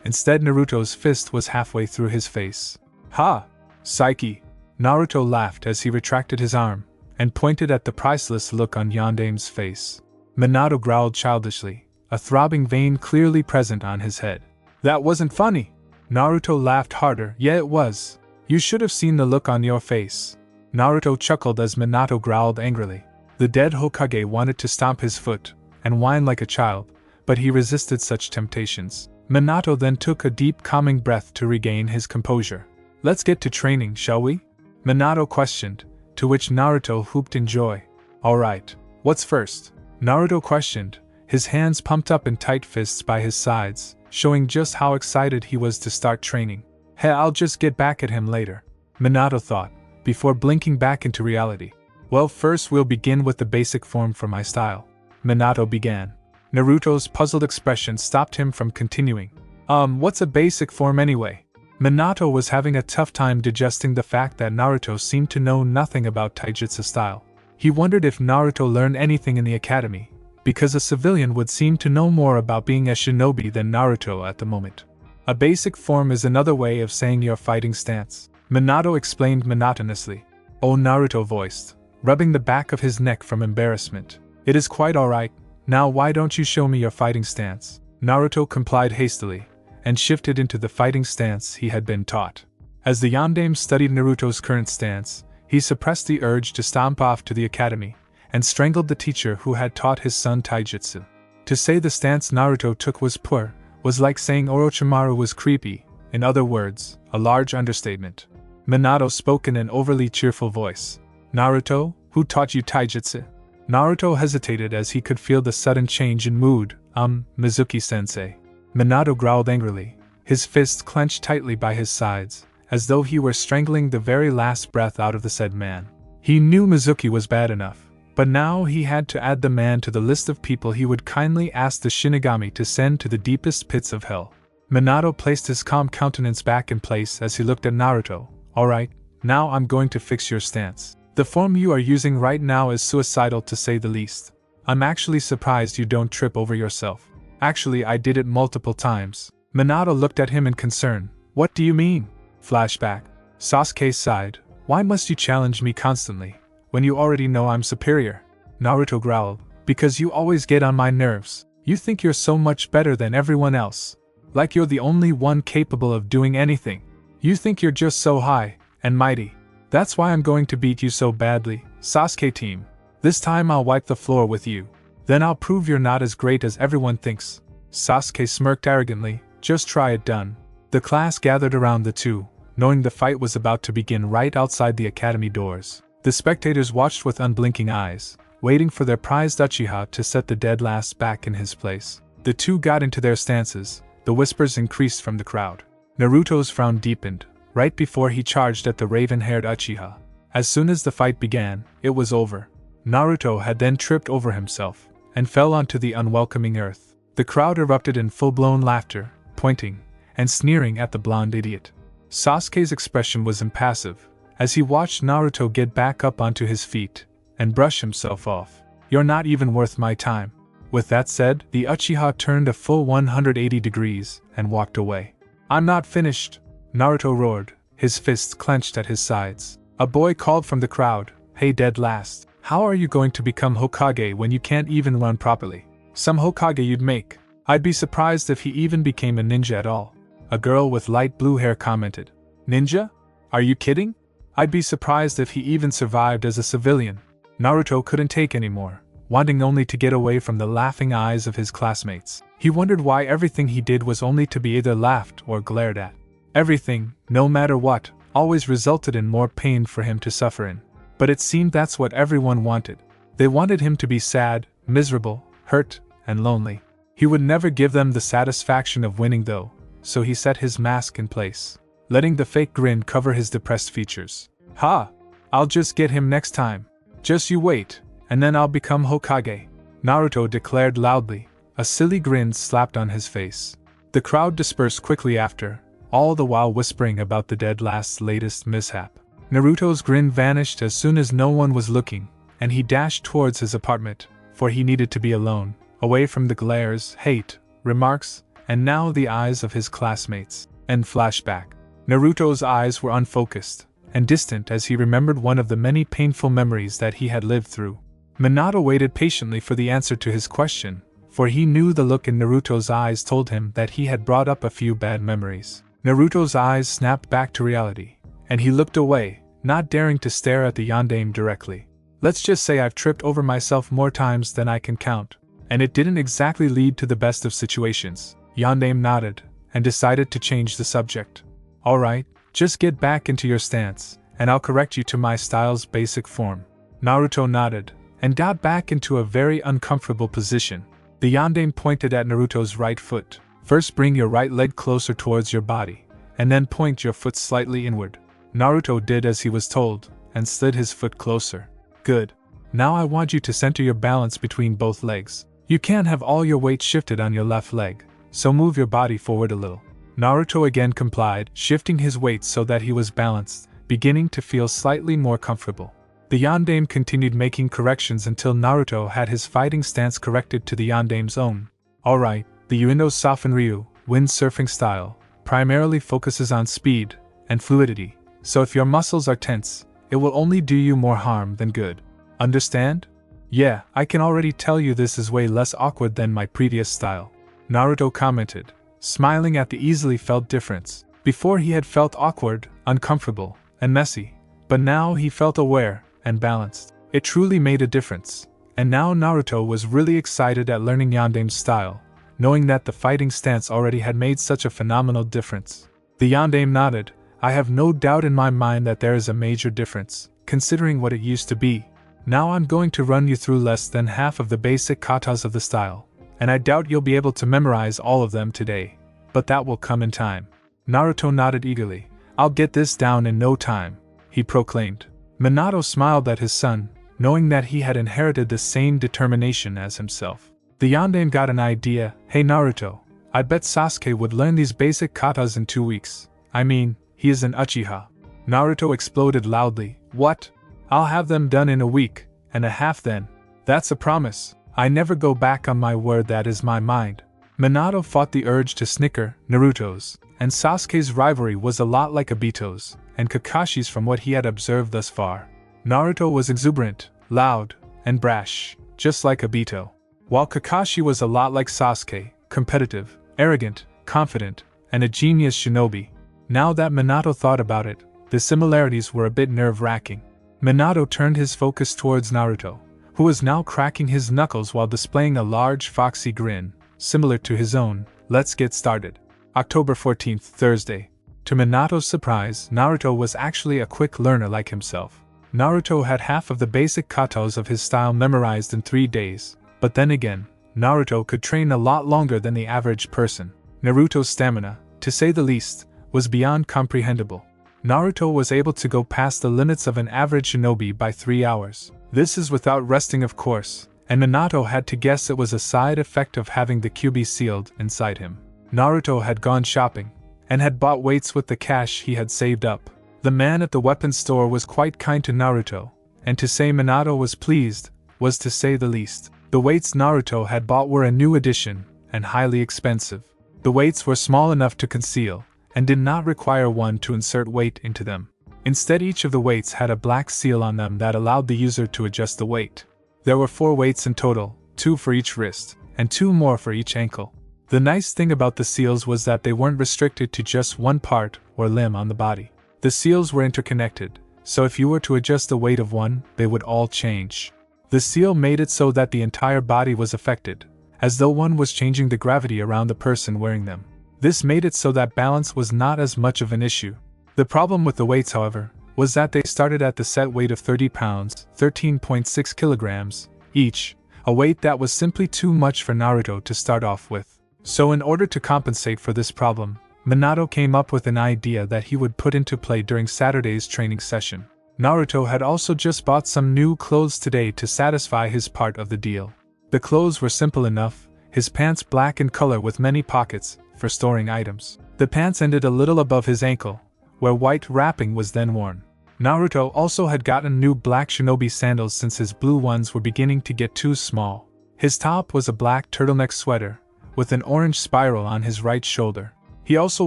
Instead, Naruto's fist was halfway through his face. Ha! Psyche! Naruto laughed as he retracted his arm, and pointed at the priceless look on Yandame's face. Minato growled childishly, a throbbing vein clearly present on his head. That wasn't funny! Naruto laughed harder. Yeah, it was. You should have seen the look on your face. Naruto chuckled as Minato growled angrily. The dead Hokage wanted to stomp his foot and whine like a child, but he resisted such temptations. Minato then took a deep calming breath to regain his composure. Let's get to training, shall we? Minato questioned, to which Naruto whooped in joy. Alright, what's first? Naruto questioned, his hands pumped up in tight fists by his sides, showing just how excited he was to start training. Hey, I'll just get back at him later, Minato thought, before blinking back into reality. Well, first we'll begin with the basic form for my style, Minato began. Naruto's puzzled expression stopped him from continuing. What's a basic form anyway? Minato was having a tough time digesting the fact that Naruto seemed to know nothing about taijutsu style. He wondered if Naruto learned anything in the academy, because a civilian would seem to know more about being a shinobi than Naruto at the moment. A basic form is another way of saying your fighting stance, Minato explained monotonously. Oh, Naruto voiced, rubbing the back of his neck from embarrassment. It is quite alright. Now why don't you show me your fighting stance? Naruto complied hastily, and shifted into the fighting stance he had been taught. As the Yandame studied Naruto's current stance, he suppressed the urge to stomp off to the academy, and strangled the teacher who had taught his son taijutsu. To say the stance Naruto took was poor, was like saying Orochimaru was creepy, in other words, a large understatement. Minato spoke in an overly cheerful voice. Naruto, who taught you taijutsu? Naruto hesitated as he could feel the sudden change in mood. Mizuki-sensei. Minato growled angrily, his fists clenched tightly by his sides, as though he were strangling the very last breath out of the said man. He knew Mizuki was bad enough, but now he had to add the man to the list of people he would kindly ask the Shinigami to send to the deepest pits of hell. Minato placed his calm countenance back in place as he looked at Naruto. Alright, now I'm going to fix your stance. The form you are using right now is suicidal to say the least. I'm actually surprised you don't trip over yourself. Actually, I did it multiple times. Minato looked at him in concern. What do you mean? Flashback. Sasuke sighed. Why must you challenge me constantly, when you already know I'm superior? Naruto growled. Because you always get on my nerves. You think you're so much better than everyone else. Like you're the only one capable of doing anything. You think you're just so high and mighty. That's why I'm going to beat you so badly, Sasuke team. This time I'll wipe the floor with you. Then I'll prove you're not as great as everyone thinks. Sasuke smirked arrogantly. Just try it, done. The class gathered around the two, knowing the fight was about to begin right outside the academy doors. The spectators watched with unblinking eyes, waiting for their prized Uchiha to set the dead last back in his place. The two got into their stances. The whispers increased from the crowd. Naruto's frown deepened, right before he charged at the raven-haired Uchiha. As soon as the fight began, it was over. Naruto had then tripped over himself, and fell onto the unwelcoming earth. The crowd erupted in full-blown laughter, pointing and sneering at the blonde idiot. Sasuke's expression was impassive, as he watched Naruto get back up onto his feet, and brush himself off. You're not even worth my time. With that said, the Uchiha turned a full 180 degrees, and walked away. I'm not finished, Naruto roared, his fists clenched at his sides. A boy called from the crowd, Hey dead last, how are you going to become Hokage when you can't even run properly? Some Hokage you'd make. I'd be surprised if he even became a ninja at all. A girl with light blue hair commented. Ninja? Are you kidding? I'd be surprised if he even survived as a civilian. Naruto couldn't take any more. wanting only to get away from the laughing eyes of his classmates. He wondered why everything he did was only to be either laughed or glared at. Everything, no matter what, always resulted in more pain for him to suffer in. But it seemed that's what everyone wanted. They wanted him to be sad, miserable, hurt, and lonely. He would never give them the satisfaction of winning though, so he set his mask in place, letting the fake grin cover his depressed features. "Ha! I'll just get him next time. Just you wait, and then I'll become Hokage," Naruto declared loudly, a silly grin slapped on his face. The crowd dispersed quickly after, all the while whispering about the dead last's latest mishap. Naruto's grin vanished as soon as no one was looking, and he dashed towards his apartment, for he needed to be alone, away from the glares, hate, remarks, and now the eyes of his classmates. And flashback. Naruto's eyes were unfocused and distant as he remembered one of the many painful memories that he had lived through. Minato waited patiently for the answer to his question, for he knew the look in Naruto's eyes told him that he had brought up a few bad memories. Naruto's eyes snapped back to reality, and he looked away, not daring to stare at the yondaime directly. "Let's just say I've tripped over myself more times than I can count, and it didn't exactly lead to the best of situations." Yondaime nodded, and decided to change the subject. "Alright, just get back into your stance, and I'll correct you to my style's basic form." Naruto nodded, and got back into a very uncomfortable position. The yondaime pointed at Naruto's right foot. "First bring your right leg closer towards your body, and then point your foot slightly inward." Naruto did as he was told, and slid his foot closer. "Good. Now I want you to center your balance between both legs. You can't have all your weight shifted on your left leg, so move your body forward a little." Naruto again complied, shifting his weight so that he was balanced, beginning to feel slightly more comfortable. The yondaime continued making corrections until Naruto had his fighting stance corrected to the yondaime's own. "Alright, the Uendo Safenryu, windsurfing style, primarily focuses on speed and fluidity, so if your muscles are tense, it will only do you more harm than good. Understand?" "Yeah, I can already tell you this is way less awkward than my previous style," Naruto commented, smiling at the easily felt difference. Before he had felt awkward, uncomfortable, and messy, but now he felt aware and balanced. It truly made a difference, and now Naruto was really excited at learning Yondaime's style, knowing that the fighting stance already had made such a phenomenal difference. The yondaime nodded. "I have no doubt in my mind that there is a major difference, considering what it used to be. Now I'm going to run you through less than half of the basic katas of the style, and I doubt you'll be able to memorize all of them today, but that will come in time." Naruto nodded eagerly. "I'll get this down in no time," he proclaimed. Minato smiled at his son, knowing that he had inherited the same determination as himself. The yondaime got an idea. "Hey Naruto, I bet Sasuke would learn these basic katas in 2 weeks. I mean, he is an Uchiha." Naruto exploded loudly. "What? I'll have them done in a week and a half then. That's a promise. I never go back on my word, that is my mind." Minato fought the urge to snicker. Naruto's and Sasuke's rivalry was a lot like Obito's and Kakashi's from what he had observed thus far. Naruto was exuberant, loud, and brash, just like Obito, while Kakashi was a lot like Sasuke, competitive, arrogant, confident, and a genius shinobi. Now that Minato thought about it, the similarities were a bit nerve-wracking. Minato turned his focus towards Naruto, who was now cracking his knuckles while displaying a large foxy grin, similar to his own. "Let's get started." October 14th, Thursday. To Minato's surprise, Naruto was actually a quick learner like himself. Naruto had half of the basic katas of his style memorized in 3 days, but then again, Naruto could train a lot longer than the average person. Naruto's stamina, to say the least, was beyond comprehensible. Naruto was able to go past the limits of an average shinobi by 3 hours. This is without resting, of course, and Minato had to guess it was a side effect of having the QB sealed inside him. Naruto had gone shopping, and had bought weights with the cash he had saved up. The man at the weapons store was quite kind to Naruto, and to say Minato was pleased, was to say the least. The weights Naruto had bought were a new addition, and highly expensive. The weights were small enough to conceal, and did not require one to insert weight into them. Instead, each of the weights had a black seal on them that allowed the user to adjust the weight. There were 4 weights in total, 2 for each wrist, and 2 more for each ankle. The nice thing about the seals was that they weren't restricted to just one part or limb on the body. The seals were interconnected, so if you were to adjust the weight of one, they would all change. The seal made it so that the entire body was affected, as though one was changing the gravity around the person wearing them. This made it so that balance was not as much of an issue. The problem with the weights, however, was that they started at the set weight of 30 pounds, 13.6 kilograms, each, a weight that was simply too much for Naruto to start off with. So in order to compensate for this problem, Minato came up with an idea that he would put into play during Saturday's training session. Naruto had also just bought some new clothes today to satisfy his part of the deal. The clothes were simple enough, his pants black in color with many pockets, for storing items. The pants ended a little above his ankle, where white wrapping was then worn. Naruto also had gotten new black shinobi sandals since his blue ones were beginning to get too small. His top was a black turtleneck sweater, with an orange spiral on his right shoulder. He also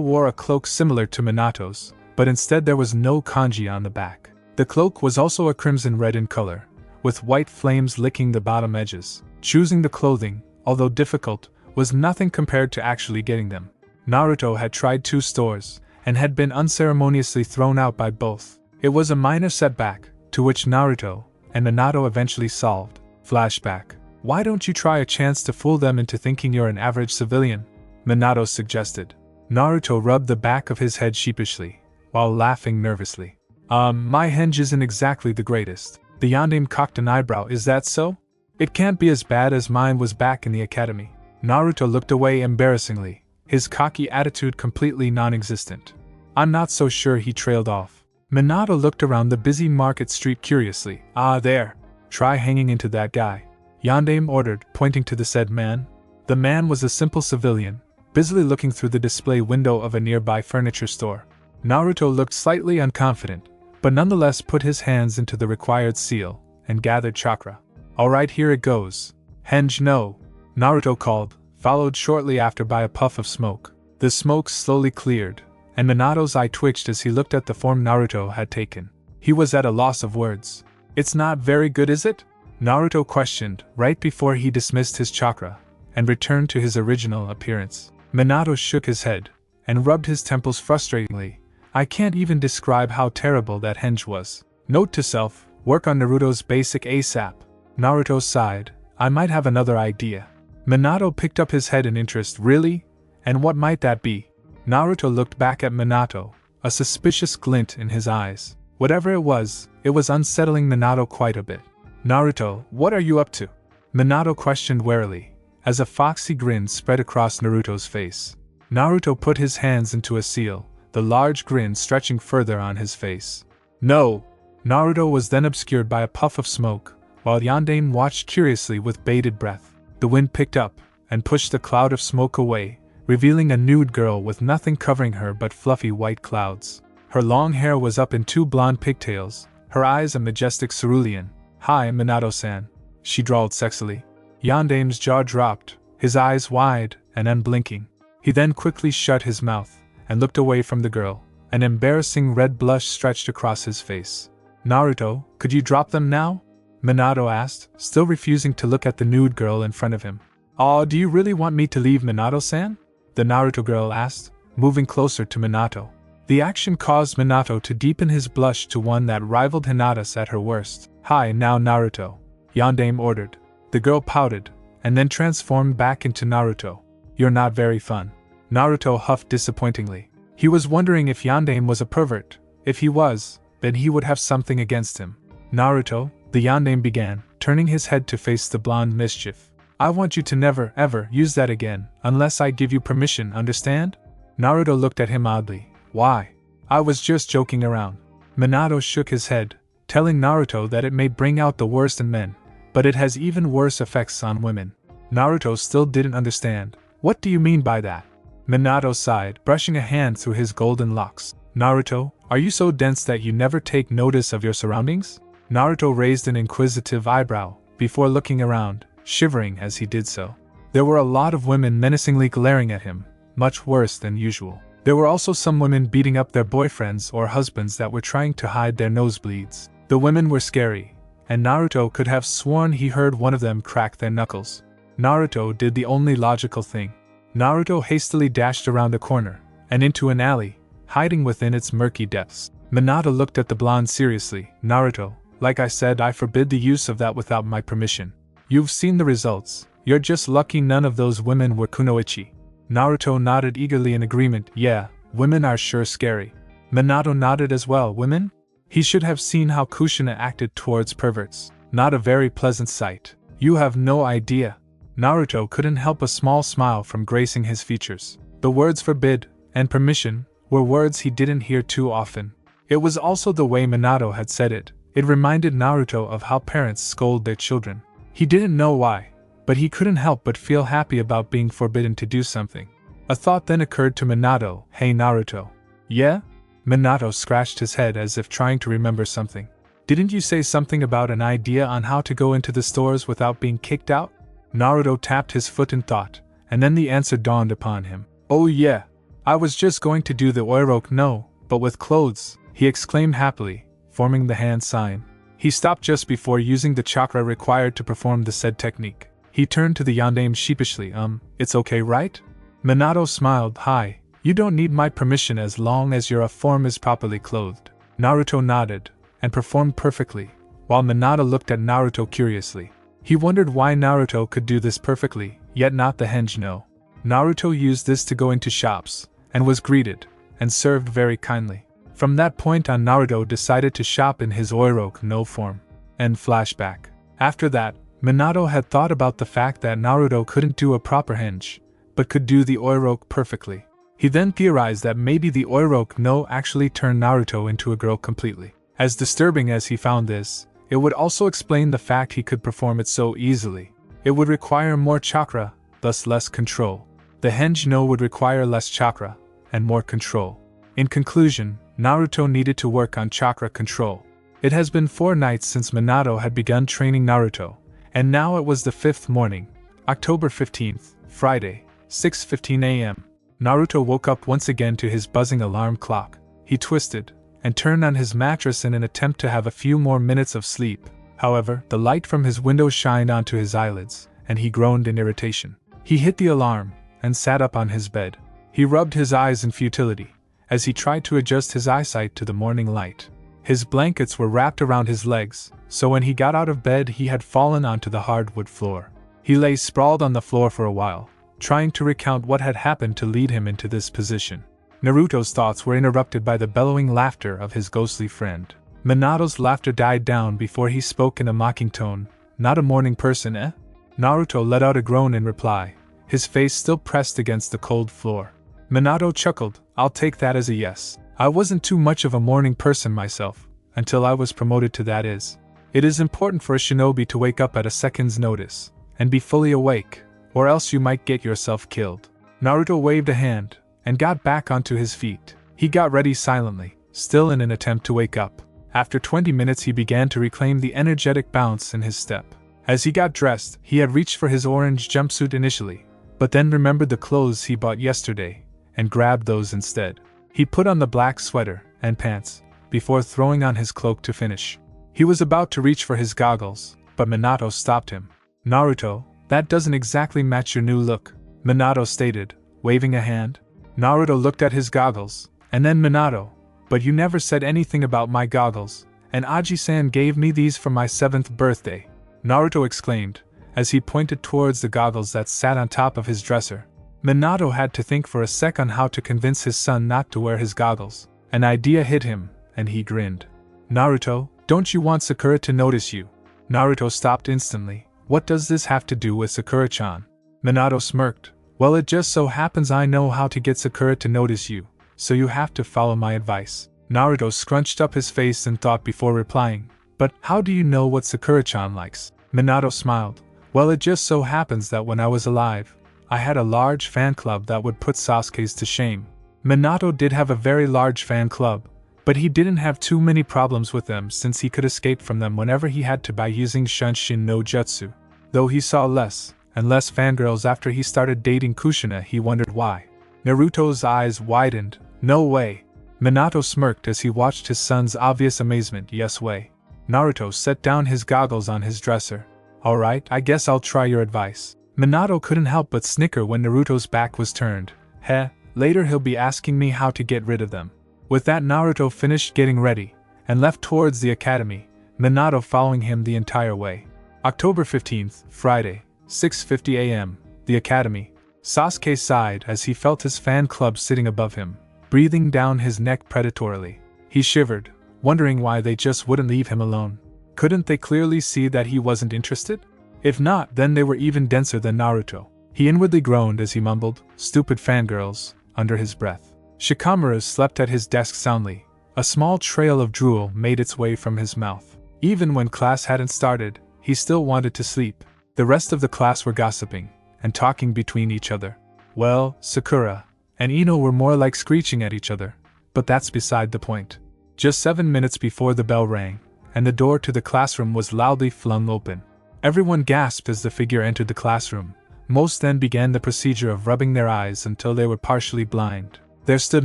wore a cloak similar to Minato's, but instead there was no kanji on the back. The cloak was also a crimson red in color, with white flames licking the bottom edges. Choosing the clothing, although difficult, was nothing compared to actually getting them. Naruto had tried 2 stores, and had been unceremoniously thrown out by both. It was a minor setback, to which Naruto and Minato eventually solved. Flashback. Why don't you try a chance to fool them into thinking you're an average civilian? Minato suggested. Naruto rubbed the back of his head sheepishly, while laughing nervously. My henge isn't exactly the greatest. The yandere cocked an eyebrow. Is that so? It can't be as bad as mine was back in the academy. Naruto looked away embarrassingly, his cocky attitude completely non-existent. I'm not so sure, he trailed off. Minato looked around the busy market street curiously. Ah, there. Try hanging into that guy, Yandere ordered, pointing to the said man. The man was a simple civilian, busily looking through the display window of a nearby furniture store. Naruto looked slightly unconfident, but nonetheless put his hands into the required seal, and gathered chakra. Alright, here it goes. Henge no, Naruto called, followed shortly after by a puff of smoke. The smoke slowly cleared, and Minato's eye twitched as he looked at the form Naruto had taken. He was at a loss of words. It's not very good, is it? Naruto questioned, right before he dismissed his chakra, and returned to his original appearance. Minato shook his head, and rubbed his temples frustratingly. I can't even describe how terrible that henge was. Note to self, work on Naruto's basic ASAP. Naruto sighed, I might have another idea. Minato picked up his head in interest. Really? And what might that be? Naruto looked back at Minato, a suspicious glint in his eyes. Whatever it was unsettling Minato quite a bit. Naruto, what are you up to? Minato questioned warily, as a foxy grin spread across Naruto's face. Naruto put his hands into a seal, the large grin stretching further on his face. No! Naruto was then obscured by a puff of smoke, while Yandere watched curiously with bated breath. The wind picked up, and pushed the cloud of smoke away, revealing a nude girl with nothing covering her but fluffy white clouds. Her long hair was up in 2 blonde pigtails, her eyes a majestic cerulean. Hi, Minato-san, she drawled sexily. Yandere's jaw dropped, his eyes wide and unblinking. He then quickly shut his mouth, and looked away from the girl. An embarrassing red blush stretched across his face. Naruto, could you drop them now? Minato asked, still refusing to look at the nude girl in front of him. Aw, do you really want me to leave, Minato-san? The Naruto girl asked, moving closer to Minato. The action caused Minato to deepen his blush to one that rivaled Hinata's at her worst. Hi, now Naruto, Yandere ordered. The girl pouted, and then transformed back into Naruto. You're not very fun. Naruto huffed disappointingly. He was wondering if Yandere was a pervert. If he was, then he would have something against him. Naruto, the Yandere began, turning his head to face the blonde mischief. I want you to never, ever use that again, unless I give you permission, understand? Naruto looked at him oddly. Why? I was just joking around. Minato shook his head, telling Naruto that it may bring out the worst in men, but it has even worse effects on women. Naruto still didn't understand. What do you mean by that? Minato sighed, brushing a hand through his golden locks. Naruto, are you so dense that you never take notice of your surroundings? Naruto raised an inquisitive eyebrow, before looking around, shivering as he did so. There were a lot of women menacingly glaring at him, much worse than usual. There were also some women beating up their boyfriends or husbands that were trying to hide their nosebleeds. The women were scary, and Naruto could have sworn he heard one of them crack their knuckles. Naruto did the only logical thing. Naruto hastily dashed around a corner, and into an alley, hiding within its murky depths. Minato looked at the blonde seriously. Naruto, Like I said, I forbid the use of that without my permission. You've seen the results. You're just lucky none of those women were kunoichi. Naruto nodded eagerly in agreement. Yeah, women are sure scary. Minato nodded as well. Women? He should have seen how Kushina acted towards perverts. Not a very pleasant sight. You have no idea. Naruto couldn't help a small smile from gracing his features. The words forbid and permission were words he didn't hear too often. It was also the way Minato had said it. It reminded Naruto of how parents scold their children. He didn't know why, but he couldn't help but feel happy about being forbidden to do something. A thought then occurred to Minato. Hey Naruto. Yeah? Minato scratched his head as if trying to remember something. Didn't you say something about an idea on how to go into the stores without being kicked out? Naruto tapped his foot in thought, and then the answer dawned upon him. Oh yeah. I was just going to do the oiroke no, but with clothes, he exclaimed happily, forming the hand sign. He stopped just before using the chakra required to perform the said technique. He turned to the yondaime sheepishly. It's okay, right? Minato smiled. Hi, you don't need my permission as long as your form is properly clothed. Naruto nodded, and performed perfectly, while Minato looked at Naruto curiously. He wondered why Naruto could do this perfectly, yet not the henge no. Naruto used this to go into shops, and was greeted, and served very kindly. From that point on, Naruto decided to shop in his oiroke no form. End flashback. After that, Minato had thought about the fact that Naruto couldn't do a proper henge, but could do the oiroke perfectly. He then theorized that maybe the oiroke no actually turned Naruto into a girl completely. As disturbing as he found this, it would also explain the fact he could perform it so easily. It would require more chakra, thus less control. The henge no would require less chakra, and more control. In conclusion, Naruto needed to work on chakra control. It has been 4 nights since Minato had begun training Naruto, and now it was the 5th morning, October 15th, Friday, 6:15 a.m. Naruto woke up once again to his buzzing alarm clock. He twisted, and turned on his mattress in an attempt to have a few more minutes of sleep. However, the light from his window shined onto his eyelids, and he groaned in irritation. He hit the alarm, and sat up on his bed. He rubbed his eyes in futility, as he tried to adjust his eyesight to the morning light. His blankets were wrapped around his legs, so when he got out of bed he had fallen onto the hardwood floor. He lay sprawled on the floor for a while, trying to recount what had happened to lead him into this position. Naruto's thoughts were interrupted by the bellowing laughter of his ghostly friend. Minato's laughter died down before he spoke in a mocking tone. Not a morning person, eh? Naruto let out a groan in reply, his face still pressed against the cold floor. Minato chuckled. I'll take that as a yes. I wasn't too much of a morning person myself, until I was promoted to that is. It is important for a shinobi to wake up at a second's notice, and be fully awake, or else you might get yourself killed. Naruto waved a hand, and got back onto his feet. He got ready silently, still in an attempt to wake up. After 20 minutes he began to reclaim the energetic bounce in his step. As he got dressed, he had reached for his orange jumpsuit initially, but then remembered the clothes he bought yesterday, and grabbed those instead. He put on the black sweater and pants, before throwing on his cloak to finish. He was about to reach for his goggles, but Minato stopped him. Naruto, that doesn't exactly match your new look, Minato stated, waving a hand. Naruto looked at his goggles, and then Minato, but you never said anything about my goggles, and Aji-san gave me these for my 7th birthday, Naruto exclaimed, as he pointed towards the goggles that sat on top of his dresser. Minato had to think for a sec on how to convince his son not to wear his goggles. An idea hit him, and he grinned. Naruto, don't you want Sakura to notice you? Naruto stopped instantly. What does this have to do with Sakura-chan? Minato smirked. Well, it just so happens I know how to get Sakura to notice you, so you have to follow my advice. Naruto scrunched up his face in thought before replying. But how do you know what Sakura-chan likes? Minato smiled. Well, it just so happens that when I was alive, I had a large fan club that would put Sasuke's to shame. Minato did have a very large fan club, but he didn't have too many problems with them since he could escape from them whenever he had to by using Shunshin no Jutsu. Though he saw less and less fangirls after he started dating Kushina, he wondered why. Naruto's eyes widened. No way. Minato smirked as he watched his son's obvious amazement. Yes way. Naruto set down his goggles on his dresser. Alright, I guess I'll try your advice. Minato couldn't help but snicker when Naruto's back was turned. Heh, later he'll be asking me how to get rid of them. With that, Naruto finished getting ready, and left towards the academy, Minato following him the entire way. October 15th, Friday, 6:50 a.m., the Academy. Sasuke sighed as he felt his fan club sitting above him, breathing down his neck predatorily. He shivered, wondering why they just wouldn't leave him alone. Couldn't they clearly see that he wasn't interested? If not, then they were even denser than Naruto. He inwardly groaned as he mumbled, "Stupid fangirls," under his breath. Shikamaru slept at his desk soundly. A small trail of drool made its way from his mouth. Even when class hadn't started, he still wanted to sleep. The rest of the class were gossiping and talking between each other. Well, Sakura and Ino were more like screeching at each other, but that's beside the point. Just 7 minutes before the bell rang, and the door to the classroom was loudly flung open. Everyone gasped as the figure entered the classroom. Most then began the procedure of rubbing their eyes until they were partially blind. There stood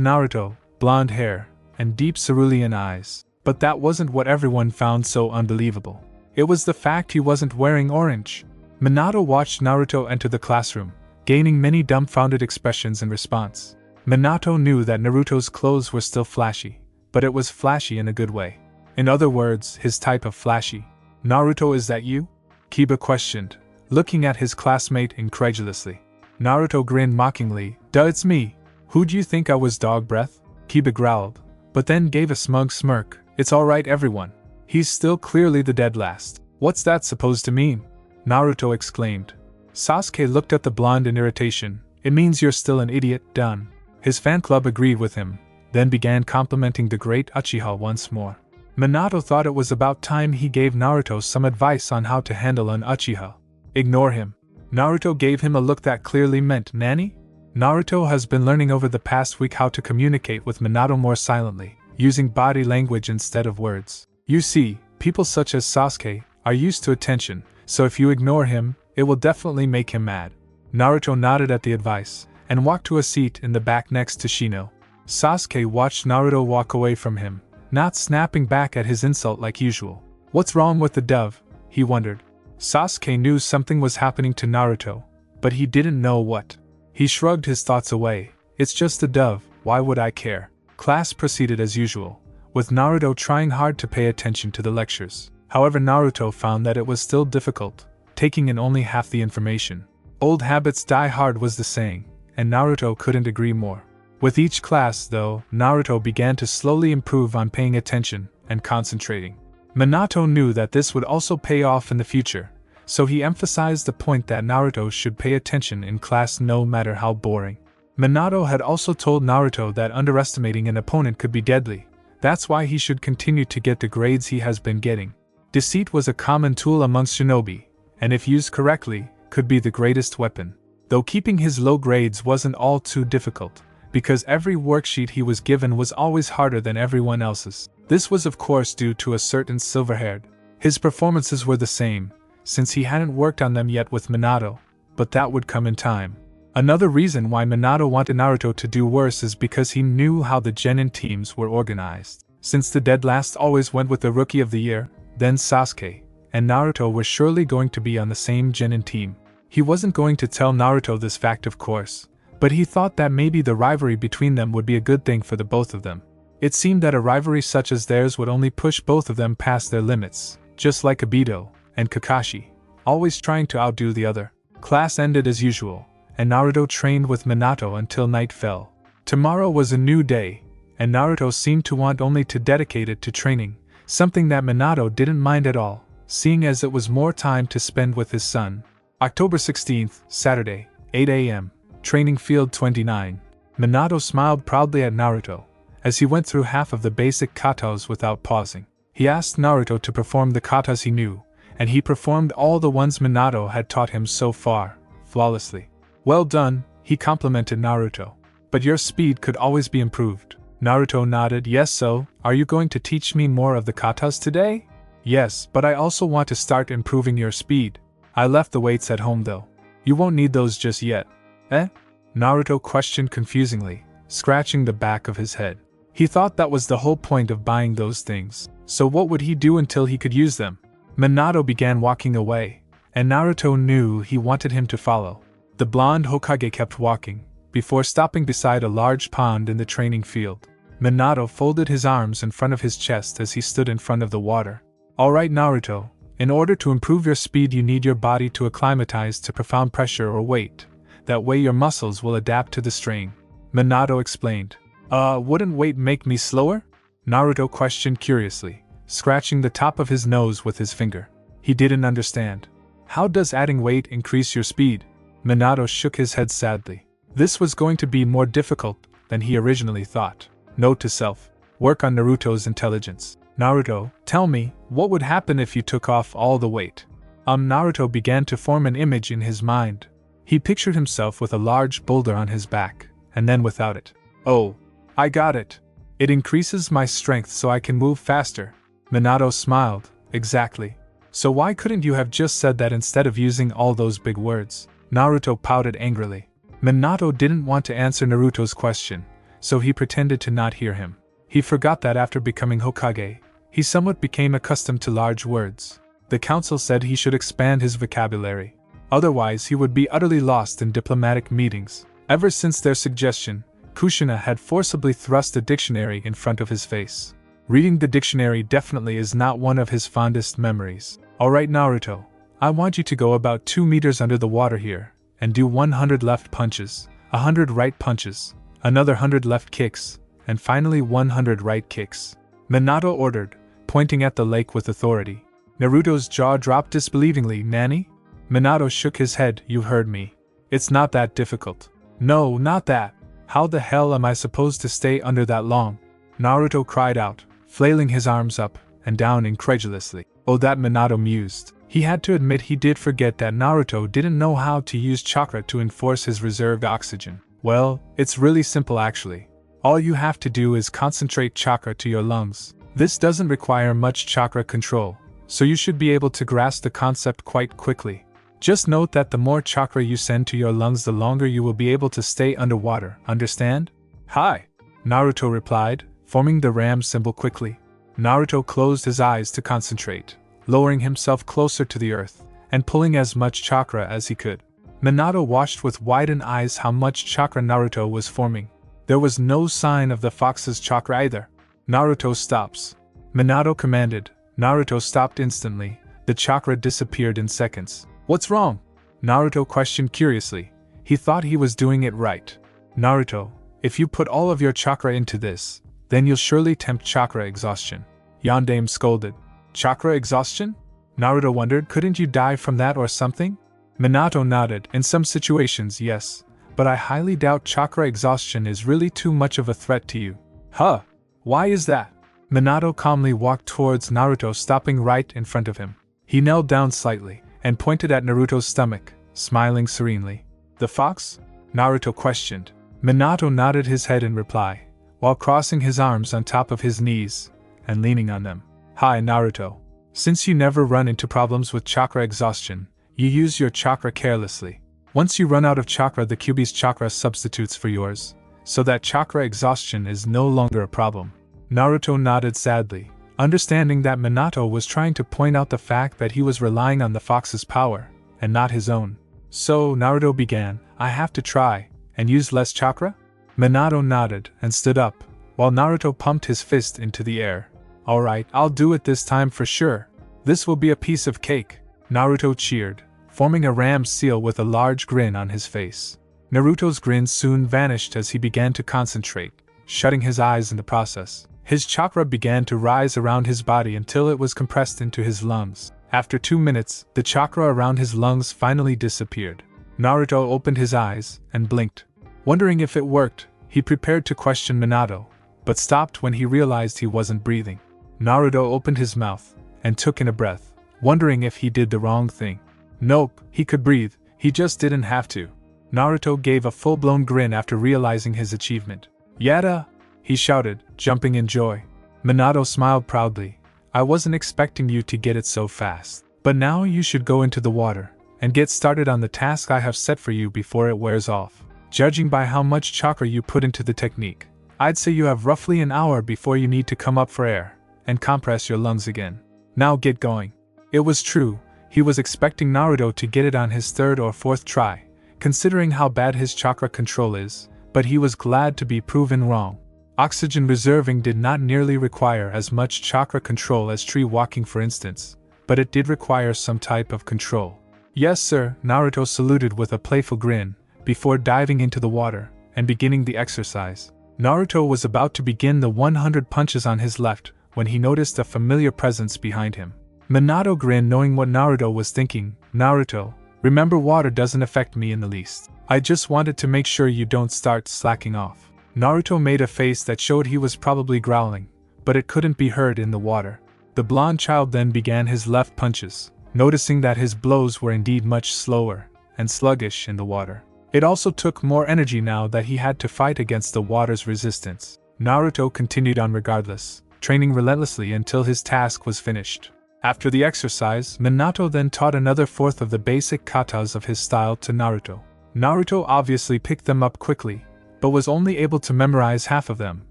Naruto, blonde hair, and deep cerulean eyes. But that wasn't what everyone found so unbelievable. It was the fact he wasn't wearing orange. Minato watched Naruto enter the classroom, gaining many dumbfounded expressions in response. Minato knew that Naruto's clothes were still flashy, but it was flashy in a good way. In other words, his type of flashy. "Naruto, is that you?" Kiba questioned, looking at his classmate incredulously. Naruto grinned mockingly, "Duh, it's me. Who do you think I was, dog breath?" Kiba growled, but then gave a smug smirk. "It's alright everyone. He's still clearly the dead last." "What's that supposed to mean?" Naruto exclaimed. Sasuke looked at the blonde in irritation. "It means you're still an idiot, done." His fan club agreed with him, then began complimenting the great Uchiha once more. Minato thought it was about time he gave Naruto some advice on how to handle an Uchiha. "Ignore him." Naruto gave him a look that clearly meant nanny. Naruto has been learning over the past week how to communicate with Minato more silently, using body language instead of words. You see, people such as Sasuke are used to attention, so if you ignore him, it will definitely make him mad. Naruto nodded at the advice, and walked to a seat in the back next to Shino. Sasuke watched Naruto walk away from him, not snapping back at his insult like usual. What's wrong with the dove? He wondered. Sasuke knew something was happening to Naruto, but he didn't know what. He shrugged his thoughts away. It's just a dove, why would I care? Class proceeded as usual, with Naruto trying hard to pay attention to the lectures. However, Naruto found that it was still difficult, taking in only half the information. Old habits die hard was the saying, and Naruto couldn't agree more. With each class, though, Naruto began to slowly improve on paying attention and concentrating. Minato knew that this would also pay off in the future, so he emphasized the point that Naruto should pay attention in class no matter how boring. Minato had also told Naruto that underestimating an opponent could be deadly. That's why he should continue to get the grades he has been getting. Deceit was a common tool amongst shinobi, and if used correctly, could be the greatest weapon. Though keeping his low grades wasn't all too difficult, because every worksheet he was given was always harder than everyone else's. This was of course due to a certain silver-haired. His performances were the same, since he hadn't worked on them yet with Minato, but that would come in time. Another reason why Minato wanted Naruto to do worse is because he knew how the genin teams were organized. Since the dead last always went with the Rookie of the Year, then Sasuke, and Naruto were surely going to be on the same genin team. He wasn't going to tell Naruto this fact, of course, but he thought that maybe the rivalry between them would be a good thing for the both of them. It seemed that a rivalry such as theirs would only push both of them past their limits, just like Obito and Kakashi, always trying to outdo the other. Class ended as usual, and Naruto trained with Minato until night fell. Tomorrow was a new day, and Naruto seemed to want only to dedicate it to training, something that Minato didn't mind at all, seeing as it was more time to spend with his son. October 16th, Saturday, 8 a.m., Training Field 29. Minato smiled proudly at Naruto, as he went through half of the basic katas without pausing. He asked Naruto to perform the katas he knew, and he performed all the ones Minato had taught him so far, flawlessly. Well done, he complimented Naruto. But your speed could always be improved. Naruto nodded. Yes, so, are you going to teach me more of the katas today? Yes, but I also want to start improving your speed. I left the weights at home though. You won't need those just yet. Eh? Naruto questioned confusingly, scratching the back of his head. He thought that was the whole point of buying those things, so what would he do until he could use them? Minato began walking away, and Naruto knew he wanted him to follow. The blonde Hokage kept walking, before stopping beside a large pond in the training field. Minato folded his arms in front of his chest as he stood in front of the water. Alright Naruto, in order to improve your speed you need your body to acclimatize to profound pressure or weight. That way your muscles will adapt to the strain. Minato explained. Wouldn't weight make me slower? Naruto questioned curiously, scratching the top of his nose with his finger. He didn't understand. How does adding weight increase your speed? Minato shook his head sadly. This was going to be more difficult than he originally thought. Note to self: work on Naruto's intelligence. Naruto, tell me, what would happen if you took off all the weight? Naruto began to form an image in his mind. He pictured himself with a large boulder on his back, and then without it. Oh, I got it. It increases my strength so I can move faster. Minato smiled. Exactly. So why couldn't you have just said that instead of using all those big words? Naruto pouted angrily. Minato didn't want to answer Naruto's question, so he pretended to not hear him. He forgot that after becoming Hokage, he somewhat became accustomed to large words. The council said he should expand his vocabulary. Otherwise he would be utterly lost in diplomatic meetings. Ever since their suggestion, Kushina had forcibly thrust a dictionary in front of his face. Reading the dictionary definitely is not one of his fondest memories. Alright Naruto, I want you to go about 2 meters under the water here, and do 100 left punches, 100 right punches, another 100 left kicks, and finally 100 right kicks. Minato ordered, pointing at the lake with authority. Naruto's jaw dropped disbelievingly. Nani? Minato shook his head. You heard me. It's not that difficult. No, not that. How the hell am I supposed to stay under that long? Naruto cried out, flailing his arms up and down incredulously. Oh, that Minato mused. He had to admit he did forget that Naruto didn't know how to use chakra to enforce his reserved oxygen. Well, it's really simple actually. All you have to do is concentrate chakra to your lungs. This doesn't require much chakra control, so you should be able to grasp the concept quite quickly. Just note that the more chakra you send to your lungs, the longer you will be able to stay underwater, understand? Hi, Naruto replied, forming the ram symbol quickly. Naruto closed his eyes to concentrate, lowering himself closer to the earth, and pulling as much chakra as he could. Minato watched with widened eyes how much chakra Naruto was forming. There was no sign of the fox's chakra either. Naruto stops. Minato commanded. Naruto stopped instantly. The chakra disappeared in seconds. What's wrong? Naruto questioned curiously. He thought he was doing it right. Naruto, if you put all of your chakra into this, then you'll surely tempt chakra exhaustion. Yondaime scolded. Chakra exhaustion? Naruto wondered, couldn't you die from that or something? Minato nodded. In some situations, yes, but I highly doubt chakra exhaustion is really too much of a threat to you. Huh? Why is that? Minato calmly walked towards Naruto, stopping right in front of him. He knelt down slightly and pointed at Naruto's stomach, smiling serenely. The fox? Naruto questioned. Minato nodded his head in reply, while crossing his arms on top of his knees and leaning on them. Hi Naruto. Since you never run into problems with chakra exhaustion, you use your chakra carelessly. Once you run out of chakra, the Kyuubi's chakra substitutes for yours, so that chakra exhaustion is no longer a problem. Naruto nodded sadly, understanding that Minato was trying to point out the fact that he was relying on the fox's power, and not his own. So, Naruto began, I have to try, and use less chakra? Minato nodded and stood up, while Naruto pumped his fist into the air. Alright, I'll do it this time for sure. This will be a piece of cake. Naruto cheered, forming a ram seal with a large grin on his face. Naruto's grin soon vanished as he began to concentrate, shutting his eyes in the process. His chakra began to rise around his body until it was compressed into his lungs. After 2 minutes, the chakra around his lungs finally disappeared. Naruto opened his eyes and blinked. Wondering if it worked, he prepared to question Minato, but stopped when he realized he wasn't breathing. Naruto opened his mouth and took in a breath, wondering if he did the wrong thing. Nope, he could breathe, he just didn't have to. Naruto gave a full-blown grin after realizing his achievement. Yada! He shouted, jumping in joy. Minato smiled proudly. I wasn't expecting you to get it so fast. But now you should go into the water and get started on the task I have set for you before it wears off. Judging by how much chakra you put into the technique, I'd say you have roughly an hour before you need to come up for air and compress your lungs again. Now get going. It was true, he was expecting Naruto to get it on his 3rd or 4th try, considering how bad his chakra control is, but he was glad to be proven wrong. Oxygen reserving did not nearly require as much chakra control as tree walking, for instance, but it did require some type of control. Yes, sir, Naruto saluted with a playful grin, before diving into the water and beginning the exercise. Naruto was about to begin the 100 punches on his left when he noticed a familiar presence behind him. Minato grinned, knowing what Naruto was thinking. Naruto, remember, water doesn't affect me in the least. I just wanted to make sure you don't start slacking off. Naruto made a face that showed he was probably growling, but it couldn't be heard in the water. The blonde child then began his left punches, noticing that his blows were indeed much slower and sluggish in the water. It also took more energy now that he had to fight against the water's resistance. Naruto continued on regardless, training relentlessly until his task was finished. After the exercise, Minato then taught another fourth of the basic katas of his style to Naruto. Naruto obviously picked them up quickly, but was only able to memorize half of them,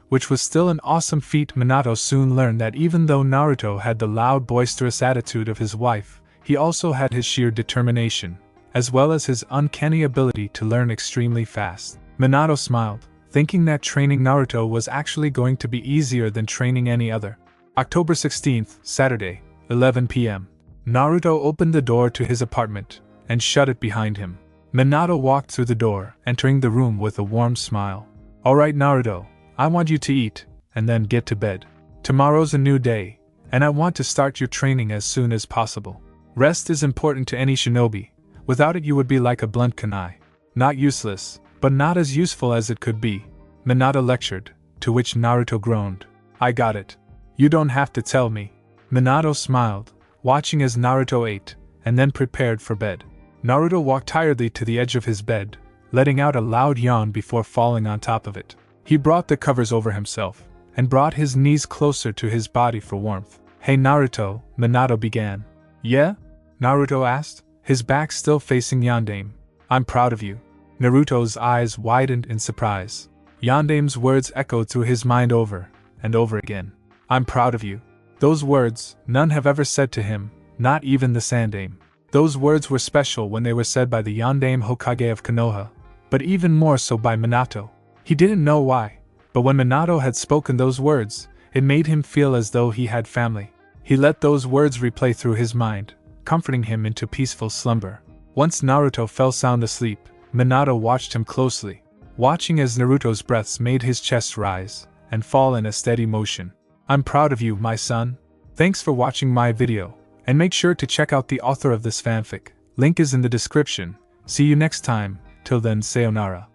which was still an awesome feat. Minato soon learned that even though Naruto had the loud, boisterous attitude of his wife, he also had his sheer determination, as well as his uncanny ability to learn extremely fast. Minato smiled, thinking that training Naruto was actually going to be easier than training any other. October 16th, Saturday, 11 p.m. Naruto opened the door to his apartment and shut it behind him. Minato walked through the door, entering the room with a warm smile. Alright, Naruto, I want you to eat, and then get to bed. Tomorrow's a new day, and I want to start your training as soon as possible. Rest is important to any shinobi. Without it you would be like a blunt kunai. Not useless, but not as useful as it could be. Minato lectured, to which Naruto groaned. I got it. You don't have to tell me. Minato smiled, watching as Naruto ate, and then prepared for bed. Naruto walked tiredly to the edge of his bed, letting out a loud yawn before falling on top of it. He brought the covers over himself, and brought his knees closer to his body for warmth. Hey Naruto, Minato began. Yeah? Naruto asked, his back still facing Yondaime. I'm proud of you. Naruto's eyes widened in surprise. Yondaime's words echoed through his mind over and over again. I'm proud of you. Those words, none have ever said to him, not even the Sandaime. Those words were special when they were said by the Yondaime Hokage of Konoha, but even more so by Minato. He didn't know why, but when Minato had spoken those words, it made him feel as though he had family. He let those words replay through his mind, comforting him into peaceful slumber. Once Naruto fell sound asleep, Minato watched him closely, watching as Naruto's breaths made his chest rise and fall in a steady motion. I'm proud of you, my son. Thanks for watching my video. And make sure to check out the author of this fanfic. Link is in the description. See you next time. Till then, sayonara.